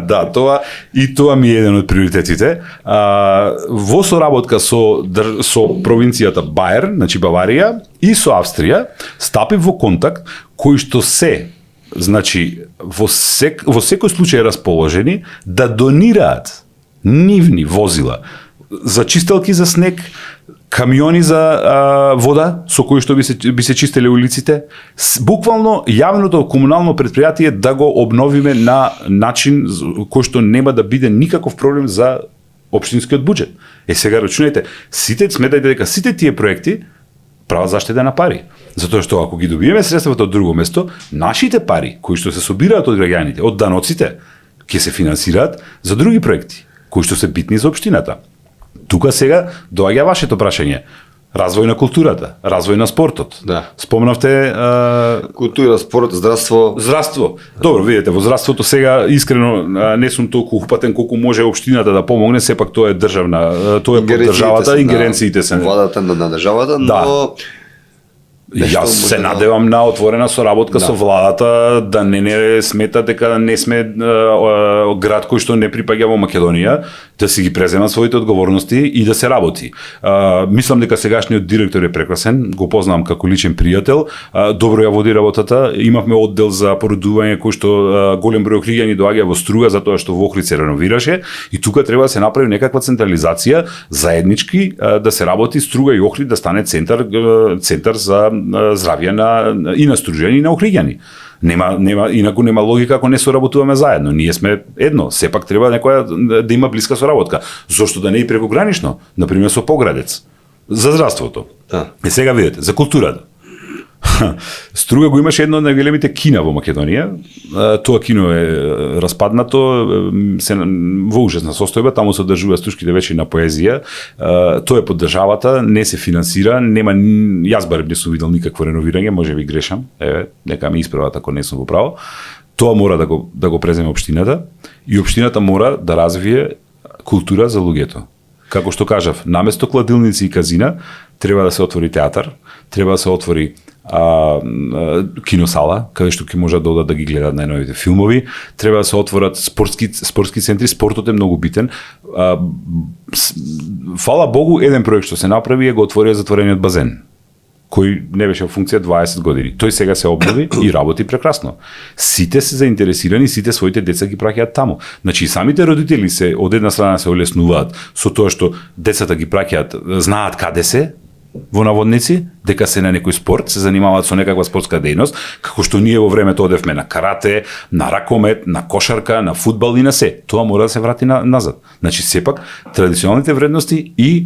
Speaker 2: да, тоа ми е еден од приоритетите. Во соработка со провинцијата Баер, значи Баварија, и со Австрија, стапив во контакт кои што значи во секој случај расположени да донираат нивни возила за чистелки за снег, камиони за вода со кои што би се чистеле улиците, буквално јавното комунално предпријатие да го обновиме на начин кој што нема да биде никаков проблем за општинскиот буџет. Сега рачунајте, сметајте дека сите тие проекти прават заштеда на пари. Затоа што ако ги добиеме средствата од друго место, нашите пари кои што се собираат од граѓаните, од даноците, ќе се финансираат за други проекти кои што се битни за општината. Тука сега доаѓа вашето прашање. Развој на културата, развој на спортот.
Speaker 1: Да.
Speaker 2: Спомнавте
Speaker 1: култура, спорт, здравство.
Speaker 2: Добро, видите, во здравството сега искрено не сум толку упатен колку може општината да помогне, сепак тоа е државна, тоа е под државата, ингеренциите се.
Speaker 1: Владата на државата, но
Speaker 2: Јас се надевам на отворена соработка со владата, да не смета дека не сме град кој што не припаѓа во Македонија, да си ги преземат своите одговорности и да се работи. Мислам дека сегашниот директор е прекрасен, го познавам како личен пријател, добро ја води работата, имавме оддел за породување кој што голем број охриѓани доаѓа во Струга затоа што во Охрид се реновираше и тука треба да се направи некаква централизација, заеднички да се работи Струга и Охрид да стане центар за здравје и на Стружјани и на Охриѓани. Инаку нема логика ако не соработуваме заедно. Ние сме едно, сепак треба некоја да има блиска соработка. Зошто да не и прекогранично, например со Поградец, за здравството.
Speaker 1: Да.
Speaker 2: Сега видите, за културата. Струга го имаше едно од најголемите кина во Македонија. Тоа кино е распаднато, во ужасна состојба, таму се одржува стушките вече на поезија. Тоа е под државата, не се финансира, нема, јас барем не сум видел никакво реновирање, може би грешам, нека ме исправат ако не сум во право. Тоа мора да го преземе општината и општината мора да развие култура за луѓето. Како што кажав, наместо кладилници и казина, треба да се отвори театар, треба да се отвори киносала, каде што ќе можат да одат да ги гледат најновите филмови, треба да се отворат спортски центри, спортот е многу битен. Фала Богу, еден проект што се направи е го отворија затворениот базен, кој не беше во функција 20 години. Тој сега се обнови и работи прекрасно. Сите се заинтересирани, сите своите деца ги праќаат таму. Значи самите родители се од една страна се олеснуваат со тоа што децата ги праќаат, знаат каде се, во наводници, дека се на некој спорт, се занимаваат со некаква спортска дејност, како што ние во времето одевме на карате, на ракомет, на кошарка, на фудбал и на се. Тоа мора да се врати назад. Значи, сепак, традиционалните вредности и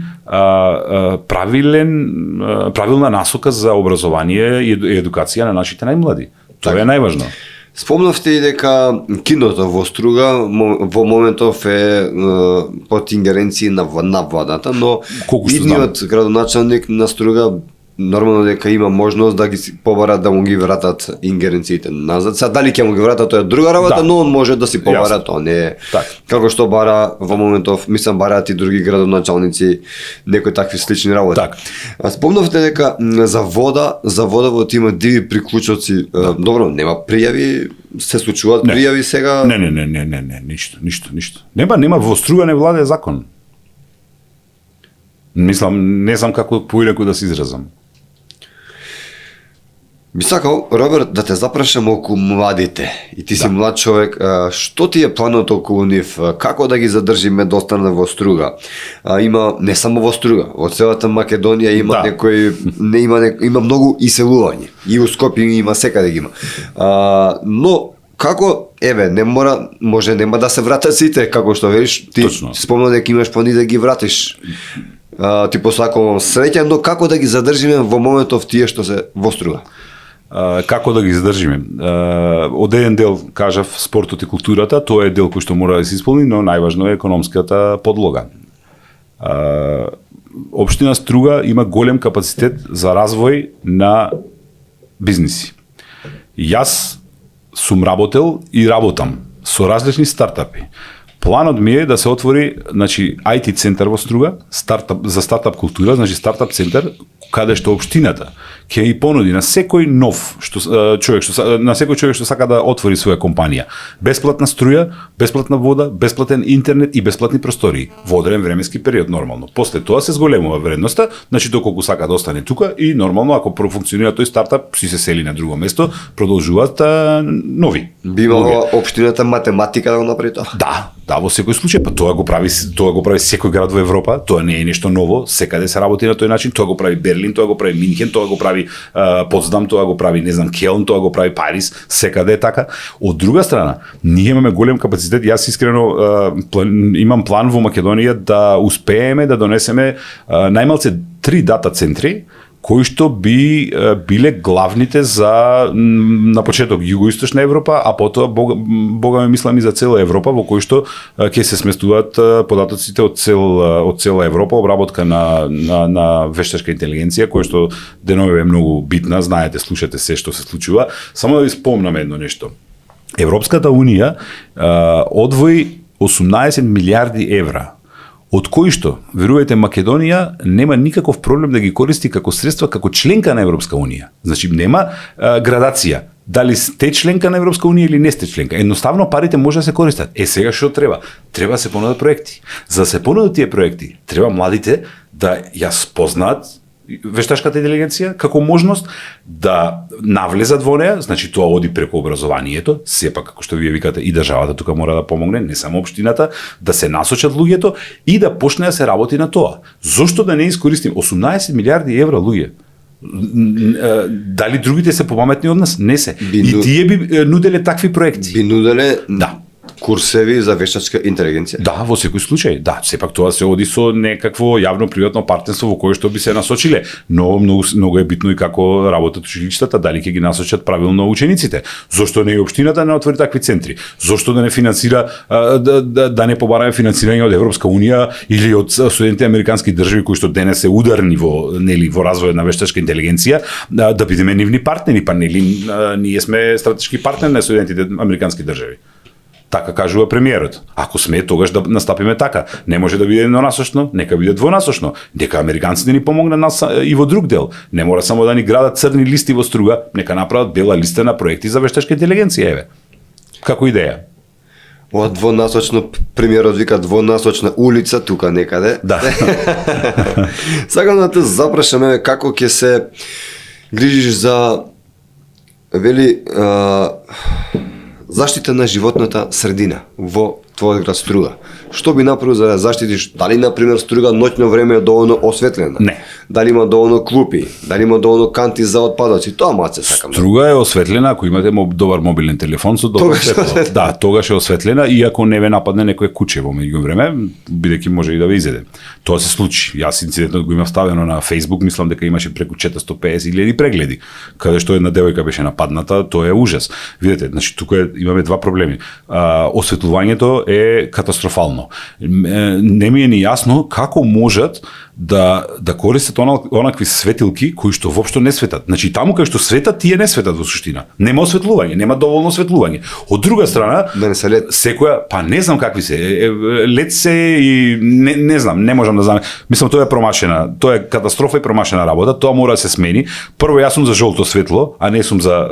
Speaker 2: правилна насока за образование и едукација на нашите најмлади. Тоа е најважно.
Speaker 1: Спомнавте и дека киното во Струга во моментов е под ингеренција на владата, но идниот градоначалник на Струга нормално дека има можност да ги побарат да му ги вратат ингеренциите назад. Сега дали ќе му ги вратат, тоа е друга работа,
Speaker 2: Да.
Speaker 1: но он може да си побара,
Speaker 2: Јасно.
Speaker 1: тоа не е
Speaker 2: Така.
Speaker 1: како што бара во моментов, мислам бараат и други градоначалници некои такви слични работи.
Speaker 2: Така.
Speaker 1: А спомнавте дека за вода во има диви приклучоци. Добро, нема пријави, се случуваат
Speaker 2: Не.
Speaker 1: пријави сега.
Speaker 2: Не, ништо. Нема во Струга не владее закон. Мислам, не знам како поинаку да се изразам.
Speaker 1: Би сакал, Роберт, да те запрашам околу младите. И ти си млад човек, што ти е планот околу нив? Како да ги задржиме да останат во Струга? Има не само во Струга, во целата Македонија има
Speaker 2: Да.
Speaker 1: има многу иселување. И у Скопје има, секаде ги има. Но како, нема да се вратат сите, како што велиш, ти
Speaker 2: Точно.
Speaker 1: спомна дека имаш плани да ги вратиш. Ти посакувам среќа, но како да ги задржиме во моментов тие што се во Струга?
Speaker 2: Како да ги задржиме? Од еден дел, кажав, спортот и културата, тоа е дел кој што мора да се исполни, но најважно е економската подлога. Општина Струга има голем капацитет за развој на бизниси. Јас сум работел и работам со различни стартапи. Планот ми е да се отвори, значи, IT центар во Струга, за стартап култура, значи стартап центар, каде што општината ќе и понуди на секој нов човек што сака да отвори своја компанија бесплатна струја, бесплатна вода, бесплатен интернет и бесплатни простории во одреден временски период нормално. После тоа се зголемува вредноста, значи доколку сака да остане тука и нормално ако профункционира тој стартап, си се сели на друго место, продолжуваат нови.
Speaker 1: Би имала општината математика да го направи тоа?
Speaker 2: Да, во секој случај, па тоа го прави секој град во Европа, тоа не е нешто ново, секаде се работи на тој начин, тоа го прави Берлин, тоа го прави Минхен, тоа го прави Потсдам, тоа го прави, не знам, Келн, тоа го прави Париз, секаде е така. Од друга страна, ние имаме голем капацитет, јас искрено имам план во Македонија да успееме да донесеме најмалце 3 дата центри, кои што би биле главните за на почеток југоисточна Европа, а потоа бога ме мислам и за цела Европа, во кои што ќе се сместуваат податоците од цела Европа, обработка на вештачка интелигенција, која што деновиве е многу битна, знаете, слушате се што се случува. Само да ви спомнам едно нешто. Европската унија одвои 18 милиарди евра, од кои што, верувајте, Македонија нема никаков проблем да ги користи како средства како членка на Европска унија. Значи нема градација. Дали сте членка на Европска унија или не сте членка. Едноставно парите може да се користат. Сега што треба? Треба да се понудат проекти. За да се понудат тие проекти, треба младите да ја спознаат вештачката интелигенција како можност да навлезат во неа, значи тоа оди преку образованието, сепак како што вие викате и државата тука мора да помогне, не само општината, да се насочат луѓето и да почне да се работи на тоа. Зошто да не искористим 18 милиарди евра луѓе? Дали другите се попаметни од нас? Не се. И тие би нуделе такви проекти.
Speaker 1: Би нуделе
Speaker 2: Да.
Speaker 1: курсеви за вештачка интелигенција.
Speaker 2: Да, во секој случај. Да, сепак тоа се оди со некакво јавно-приватно партнерство во кое што би се насочиле, но многу е битно и како работат училиштата, дали ќе ги насочат правилно учениците. Зошто не и општината не отвори такви центри? Зошто да не финансира да не побараме финансирање од Европска унија или од Соединетите американски држави кои што денес се ударни во развојот на вештачка интелигенција, да бидеме нивни партнери, па нели ние сме стратешки партнер на Соединетите американски држави. Така кажува премиерот. Ако сме, тогаш да настапиме така. Не може да биде еднонасочно, нека биде двонасочно. Нека американците ни помогнат нас и во друг дел. Не мора само да ни градат црни листи во Струга, нека направат бела листа на проекти за вештачка интелигенција, еве. Како идеја.
Speaker 1: Ова двонасочно, премиерот вика двонасочна улица тука некаде.
Speaker 2: Да.
Speaker 1: Сакам да те запрашаме како ќе се грижиш за заштита на животната средина во твојот град Струга. Што би направил за да заштитиш? Дали, например, Струга ноќно време е доволно осветлена?
Speaker 2: Не.
Speaker 1: Дали има доволно клупи? Дали има доволно канти за отпадоци? Тоа маце сакам.
Speaker 2: Струга е осветлена ако имате добар мобилен телефон со добро светло. Да, тогаш е осветлена и ако не ве нападне некое куче во меѓувреме, бидејќи може и да ве изеде. Тоа се случи. Јас инцидентот го имав ставено на Facebook, мислам дека имаше преку 450.000 прегледи, каде што една девојка беше нападната, тоа е ужас. Видете, значи тука имаме два проблеми. Осветлувањето е катастрофално. Не ми е ни јасно како можат да користат онакви светилки кои што воопшто не светат. Значи таму кај што светат, тие не светат во суштина. Нема осветлување, нема доволно осветлување. Од друга страна,
Speaker 1: Да не се лет.
Speaker 2: секоја, па не знам какви се, лет се и не знам, не можам да знам. Мислам тоа е промашена, тоа е катастрофа и промашена работа, тоа мора да се смени. Прво јас сум за жолто светло, а не сум за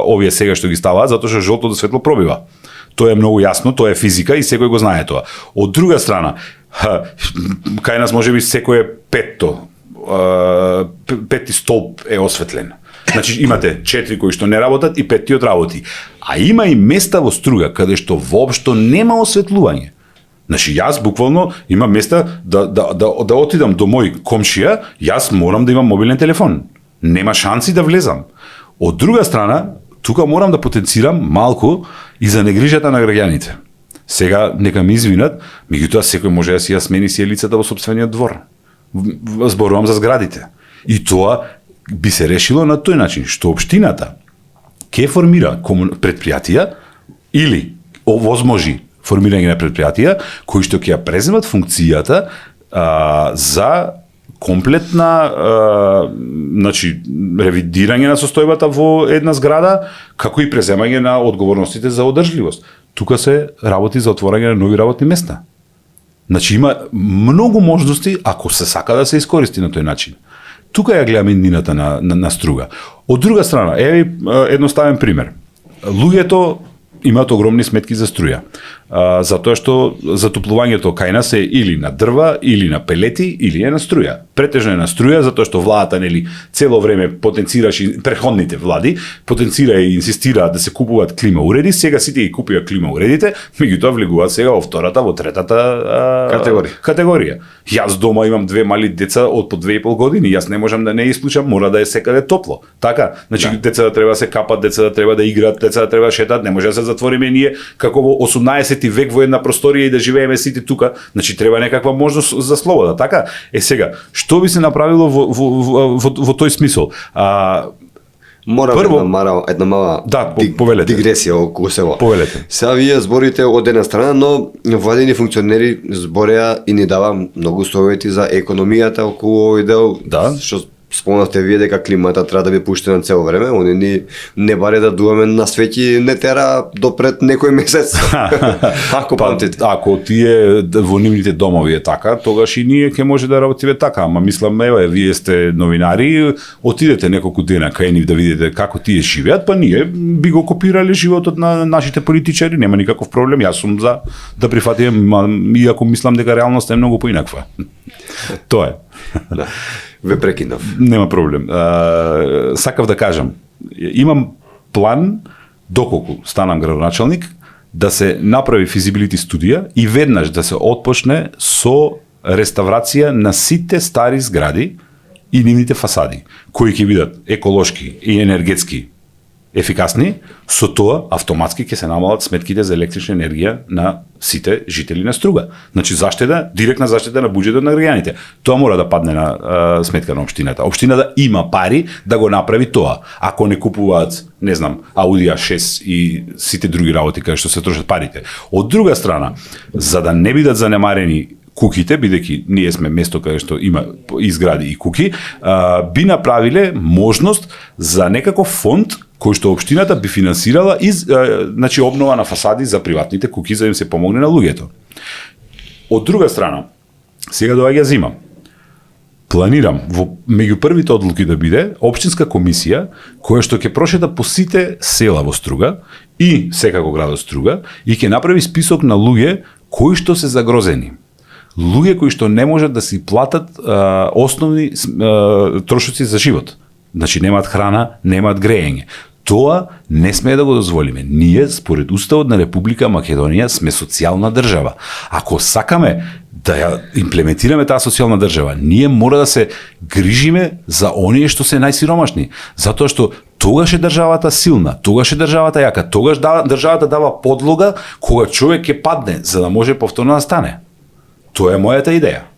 Speaker 2: овие сега што ги ставаат, затоа што жолтото светло пробива. Тоа е многу јасно, тоа е физика и секој го знае тоа. Од друга страна, кај нас можеби секој пети столб е осветлен. Значи имате 4 кои што не работат и 5 работи. А има и места во струга каде што воопшто нема осветлување. Значи јас буквално има места да отидам до мој комшија, јас морам да имам мобилен телефон. Нема шанси да влезам. Од друга страна, тука морам да потенцирам малку и за негрижата на граѓаните. Сега нека ми извинат, меѓутоа секој може да си ја смени си лицата во сопствениот двор. Зборувам за зградите. И тоа би се решило на тој начин, што општината ќе формира предпријатија или овозможи формирање на предпријатија кои што ќе ја преземат функцијата за комплетна значи ревидирање на состојбата во една зграда, како и преземање на одговорностите за одржливост. Тука се работи за отворање на нови работни места. Значи има многу можности ако се сака да се искористи на тој начин. Тука ја гледам иднината на струга. Од друга страна, еве едноставен пример. Луѓето имаат огромни сметки за струја. Затоа што затоплувањето кај нас е или на дрва, или на пелети, или е на струја. Претежно е на струја, затоа што владата нели цело време потенцираше, претходните влади потенцира и инсистира да се купуваат клима уреди, сега сите ги купија клима уредите, меѓутоа влегуваат сега во втората, во третата категорија. Јас дома имам 2 мали деца од по 2,5 години, јас не можам да не исклучам, мора да е секаде топло. Така, значи децата треба да се капат, децата треба да играат, децата треба да шетат, не може да се затвориме ние како во 18 век во една просторија и да живееме сите тука, значи треба некаква можност за слобода, така? Сега, што би се направило во тој смисол?
Speaker 1: Морам
Speaker 2: прво,
Speaker 1: една мала дигресија околу сево.
Speaker 2: Повелете.
Speaker 1: Сега вие зборите од една страна, но владени функционери збореа и ни дава многу совети за економијата околу овој дел, што спомнавте вие дека климата треба да би пуштена цело време, они ни не баре да дуваме на свети не тера допред некој месец. Ако памтите.
Speaker 2: Ако тие во нивните домови е така, тогаш и ние ќе може да работиме така, ама мислам еве вие сте новинари, отидете неколку дена кај нив да видите како тие живеат, па ние би го копирале животот на нашите политичари, нема никаков проблем, јас сум за да прифатиме, иако мислам дека реалноста е многу поинаква. Тоа е.
Speaker 1: Да. Ве прекинав.
Speaker 2: Нема проблем. Сакав да кажам, имам план, доколку станам градоначалник, да се направи физибилити студија и веднаш да се отпочне со реставрација на сите стари згради и нивните фасади, кои ќе бидат еколошки и енергетски ефикасни, со тоа автоматски ќе се намалат сметките за електрична енергија на сите жители на Струга. Значи заштеда, директна заштеда на буџетот на граѓаните. Тоа мора да падне на сметка на општината. Општината има пари да го направи тоа. Ако не купуваат, не знам, Audi A6 и сите други работи каде што се трошат парите. Од друга страна, за да не бидат занемарени куките, бидејќи ние сме место каде што има изгради и куки, би направиле можност за некаков фонд кој што општината би финансирала и значи обнова на фасади за приватните куки за да им се помогне на луѓето. Од друга страна, сега доаѓа зима. Планирам во меѓу првите одлуки да биде општинска комисија која што ќе прошета по сите села во Струга и секако градот Струга и ќе направи список на луѓе кои што се загрозени. Луѓе кои што не можат да си платат основни трошоци за живот. Значи немаат храна, немаат грејење. Тоа не сме да го дозволиме. Ние, според Уставот на Република Македонија, сме социјална држава. Ако сакаме да ја имплементираме таа социјална држава, ние мора да се грижиме за оние што се најсиромашни. Затоа што тогаш е државата силна, тогаш е државата јака, тогаш државата дава подлога кога човек ќе падне, за да може повторно да стане. Тоа е мојата идеја.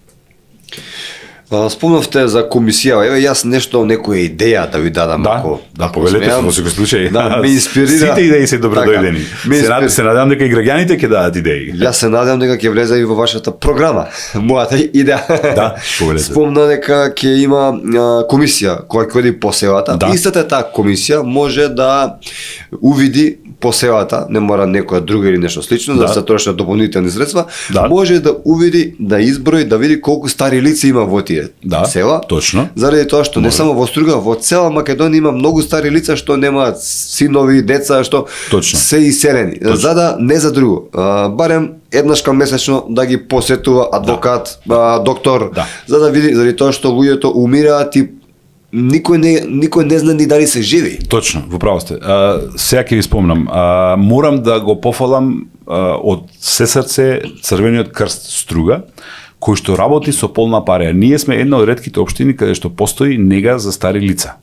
Speaker 1: Спомнавте за комисија, еве јас нешто, некоја идеја да ви дадам, ако
Speaker 2: повелете во секој случај.
Speaker 1: Да, ме инспирира.
Speaker 2: Сите идеи се добродојдени. Се надевам дека и граѓаните ќе дадат идеи.
Speaker 1: Јас се надевам дека ќе влезе и во вашата програма, мојата идеја.
Speaker 2: Да, повелете.
Speaker 1: Спомна дека ќе има комисија која ќе оди по селата.
Speaker 2: Да.
Speaker 1: Истата таа комисија може да увиди по селата, не мора некоја друга или нешто слично, да се трошат дополнителни средства, може да увиди, да изброи, да види колку стари лица има во тие села.
Speaker 2: Точно.
Speaker 1: Заради тоа што не само во Струга, во цела Македонија има многу стари лица што немаат синови, деца, што се иселени. За да не за друго, барем еднашка месечно да ги посетува адвокат, доктор, за да види, заради тоа што луѓето умираат и никој не зна ни дали се живи.
Speaker 2: Точно, во право сте. Сега ќе ви спомнам, морам да го пофалам од се срце Црвениот крст Струга, кој што работи со полна пареја. Ние сме една од ретките општини каде што постои нега за стари лица.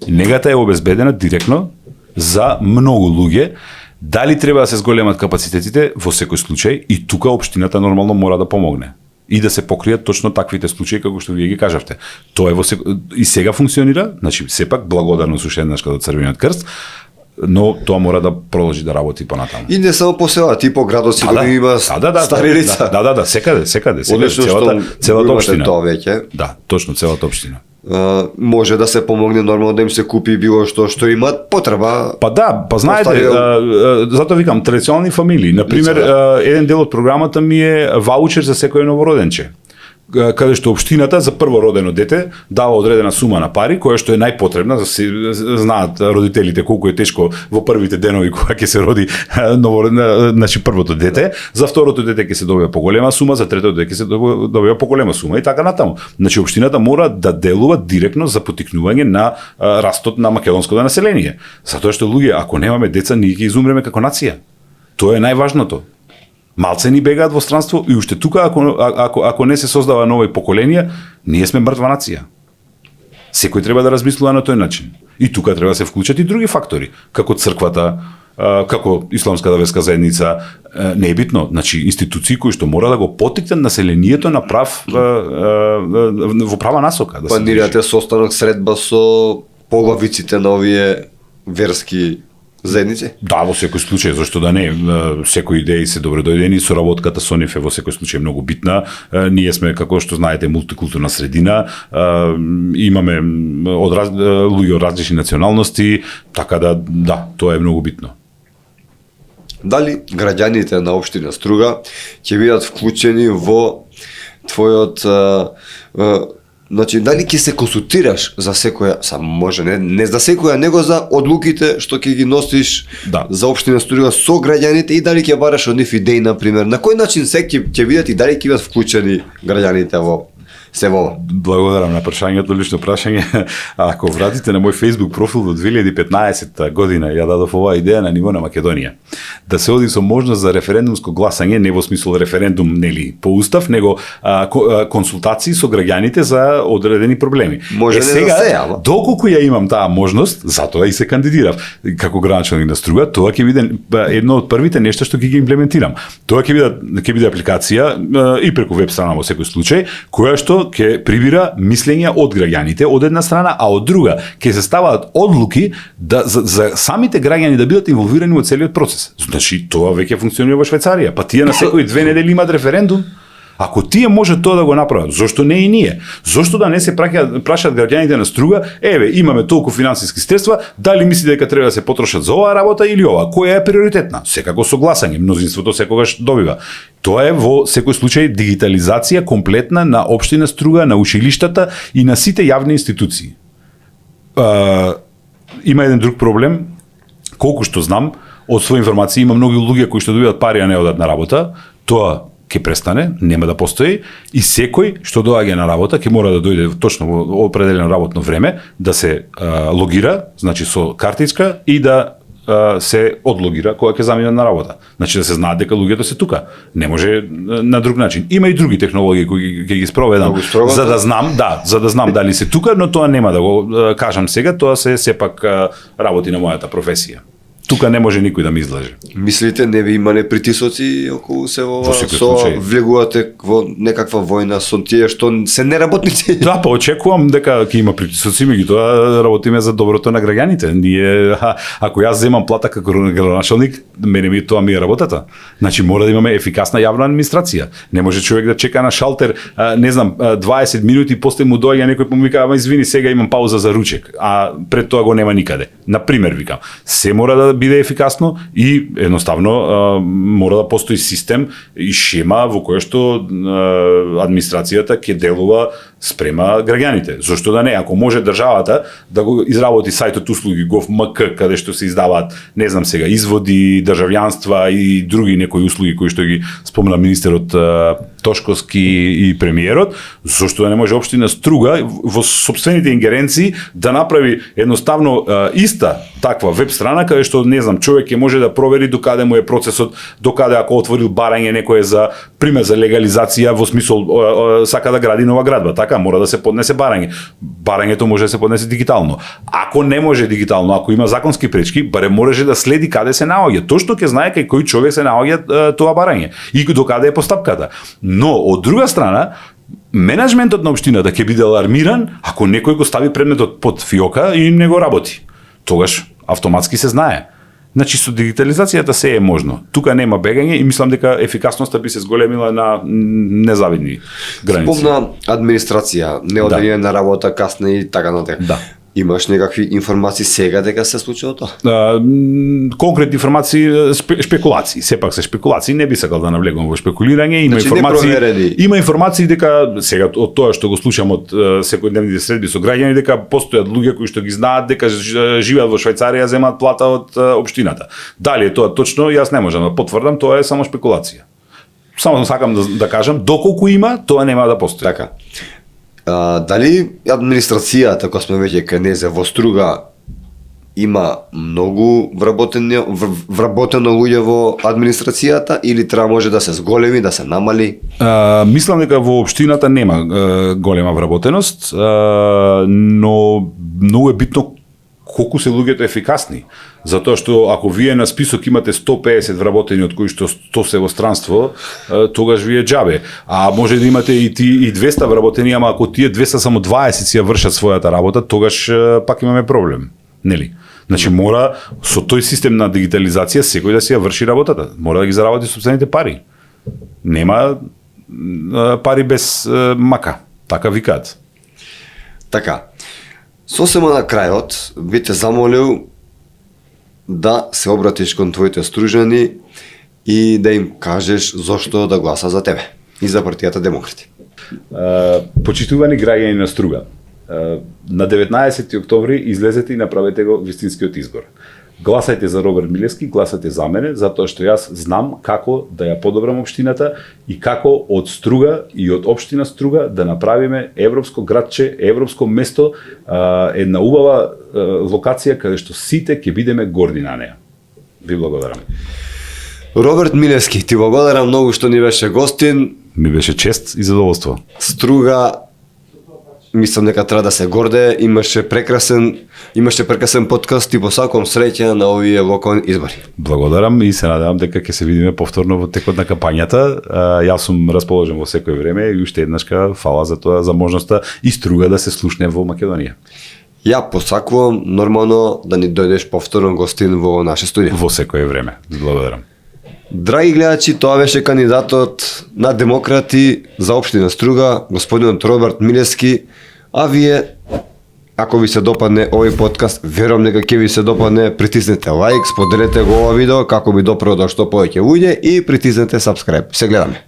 Speaker 2: Негата е обезбедена директно за многу луѓе. Дали треба да се зголемат капацитетите во секој случај, и тука општината нормално мора да помогне и да се покријат точно таквите случаи како што вие ги кажавте. Тоа е и сега функционира, значи сепак благодарно уште еднаш каде Црвениот крст, но тоа мора да продолжи да работи понатаму.
Speaker 1: И не само по села, ти по градот си има стари лица.
Speaker 2: Да, секаде, целата општина.
Speaker 1: Тоа веќе.
Speaker 2: Да, точно целата општина.
Speaker 1: Може да се помогне нормално да им се купи било што имаат потреба.
Speaker 2: Знаете, затоа викам традиционални фамилии. Например, еден дел од програмата ми е ваучер за секој новороденче, каде што општината за првородено дете дава одредена сума на пари, која што е најпотребна, знаат родителите колку е тешко во првите денови кога ќе се роди значи првото дете, за второто дете ќе се добива поголема сума, за третото дете ќе се добива поголема сума и така натаму. Значи општината мора да делува директно за поттикнување на растот на македонското население. Затоа што луѓе, ако немаме деца, ние ќе изумреме како нација. Тоа е најважното. Малце ни бегаат во странство и уште тука ако не се создава нови поколенија, ние сме мртва нација. Секој треба да размислува на тој начин. И тука треба да се вклучат и други фактори, како црквата, како исламската верска заедница, не е битно, значи институции кои што мора да го поттикнат населението на во права насока.
Speaker 1: Планирате состанок, средба со поглавиците на овие верски заедници? Да,
Speaker 2: во секој случај, зашто да не, секои идеи се добродојдени, соработката со нив е во секој случај многу битна. Ние сме, како што знаете, мултикултурна средина, имаме луѓе од различни националности, така да, тоа е многу битно.
Speaker 1: Дали граѓаните на општина Струга ќе бидат вклучени во твојот значи, дали ќе се консултираш за секоја, може не за секоја, него за одлуките што ќе ги носиш за општина Струга со граѓаните, и дали ќе бараш од нив идеи, например, на кој начин се ќе видат и дали ќе бидат вклучени граѓаните во севола?
Speaker 2: Благодарам на прашањето, лично прашање. Ако вратите на мој Facebook профил до 2015 година, ја дадов оваа идеја на ниво на Македонија. Да се оди со можност за референдумско гласање, не во смисол референдум, нели, по устав, него консултации со граѓаните за одредени проблеми.
Speaker 1: Може не
Speaker 2: сега,
Speaker 1: да се,
Speaker 2: доколку ја имам таа можност, затоа и се кандидирав како граначелник на Струга, тоа ќе биде едно од првите нешта што ќе ги имплементирам. Тоа ќе биде апликација и преку веб страна во секој случај, која што ќе прибира мислења од граѓаните од една страна, а од друга ќе се ставаат одлуки за самите граѓани да бидат инволвирани во целиот процес. Значи тоа веќе функционира во Швајцарија, па тие на секои 2 недели имаат референдум. Ако тие може тоа да го направат, зошто не и ние? Зошто да не се прашаат граѓаните на Струга, еве, имаме толку финансиски средства, дали мислите дека треба да се потрошат за оваа работа или ова? Која е приоритетна? Секако согласање, мнозинството секогаш добива. Тоа е во секој случај дигитализација комплетна на општина Струга, на училиштата и на сите јавни институции. Има еден друг проблем, колку што знам, од своја информација има многу луѓе кои што добиваат пари, а не одат на работа. Тоа ќе престане, нема да постои, и секој што доаѓа на работа ќе мора да дојде точно во определено работно време, да се логира, значи со картичка, и да се одлогира кога ќе замине на работа. Значи да се знаат дека луѓето се тука. Не може на друг начин. Има и други технологии кои ќе ги спроведам за да знам дали се тука, но тоа нема да го кажам сега, тоа се сепак работи на мојата професија. Тука не може никој да ми излаже.
Speaker 1: Мислите, не ви имале притисоци околу се ова,
Speaker 2: Во секој
Speaker 1: со
Speaker 2: случај.
Speaker 1: влегувате во некаква војна со тие што се неработници?
Speaker 2: Да, па очекувам дека ќе има притисоци, меѓутоа работиме за доброто на граѓаните. Ние, ако јас земам плата како градоначалник, мене тоа ми е работата. Значи мора да имаме ефикасна јавна администрација. Не може човек да чека на шалтер, не знам, 20 минути, после му доаѓа некој па му вика, ама извини, сега имам пауза за ручек, а пред тоа го нема никаде. Например, викам, се мора да биде ефикасно и едноставно мора да постои систем и шема во која што администрацијата ќе делува спрема граѓаните. Зошто да не? Ако може државата да го изработи сајтот услуги gov.mk каде што се издаваат, не знам сега, изводи, државјанства и други некои услуги кои што ги спомна министерот Тошковски и премиерот, зошто да не може општина Струга во сопствените ингеренции да направи едноставно иста таква веб страна каде што не знам човек ќе може да провери докаде му е процесот, докаде ако отворил барање некое за пример за легализација во смисол сака да гради нова градба, така мора да се поднесе барање. Барањето може да се поднесе дигитално. Ако не може дигитално, ако има законски пречки, барем можеше да следи каде се наоѓа. Точно ќе знае кај кој човек се наоѓа тоа барање и докаде е постапката. Но од друга страна, менеджментот на општината ќе биде алармиран ако некој го стави предметот под фиока и не го работи. Тогаш автоматски се знае. Значи со дигитализацијата се е можно. Тука нема бегање и мислам дека ефикасноста би се зголемила на незавидни граници.
Speaker 1: Спомна администрација, неоделение на работа, касна и така натаму.
Speaker 2: Да.
Speaker 1: Имаш некакви информации сега дека се случило тоа?
Speaker 2: Конкретни информации, шпекулации, сепак се шпекулации, не би сакал да навлегувам во шпекулирање, има
Speaker 1: Значи,
Speaker 2: информации,
Speaker 1: непроверени.
Speaker 2: има информации дека сега од тоа што го слушам од секојдневните средби со граѓани дека постојат луѓе кои што ги знаат дека живеат во Швајцарија, земаат плата од општината. Дали е тоа точно, јас не можам да потврдам, тоа е само шпекулација. Само сакам да кажам, доколку има, тоа нема да постои.
Speaker 1: Така. Дали администрацијата, која сме веќе кај незе во Струга, има многу вработено луѓе во администрацијата или треба може да се зголеми, да се намали?
Speaker 2: Мислам дека во општината нема голема вработеност, но многу е битно колку се луѓето ефикасни. Затоа што ако вие на список имате 150 вработени од кои што 100 се во странство, тогаш вие џабе. А може да имате и 200 вработени, ама ако тие 200 само 20 си ја вршат својата работа, тогаш пак имаме проблем. Нели? Значи мора со тој систем на дигитализација секој да си ја врши работата. Мора да ги заработи сопствените пари. Нема пари без мака. Така викаат.
Speaker 1: Така. Сосема на крајот би те замолил да се обратиш кон твоите стружани и да им кажеш зошто да гласа за тебе и за партијата Демократи.
Speaker 2: Почитувани граѓани на Струга, на 19 октомври излезете и направете го вистинскиот избор. Гласајте за Роберт Милевски, гласајте за мене, затоа што јас знам како да ја подобрам општината и како од Струга и од општина Струга да направиме европско градче, европско место, една убава локација каде што сите ќе бидеме горди на неа. Ви благодарам.
Speaker 1: Роберт Милевски, ти благодарам многу што ни беше гостин.
Speaker 2: Ми беше чест и задоволство.
Speaker 1: Струга, мислам дека треба да се горде, имаше прекрасен подкаст и посакувам среќа на овие локални избори.
Speaker 2: Благодарам и се надевам дека ќе се видиме повторно во текот на кампањата. Јас сум расположен во секој време и уште еднашка фала за тоа, за можноста и Струга да се слушне во Македонија.
Speaker 1: Ја посакувам нормално да ни дојдеш повторно гостин во наше студио.
Speaker 2: Во секое време. Благодарам.
Speaker 1: Драги гледачи, тоа беше кандидатот на Демократи за општина Струга, господинот Роберт Милевски, а вие, ако ви се допадне овој подкаст, верувам дека ќе ви се допадне, притиснете лайк, споделете го ова видео како би допрело до што повеќе луѓе и притиснете subscribe. Се гледаме.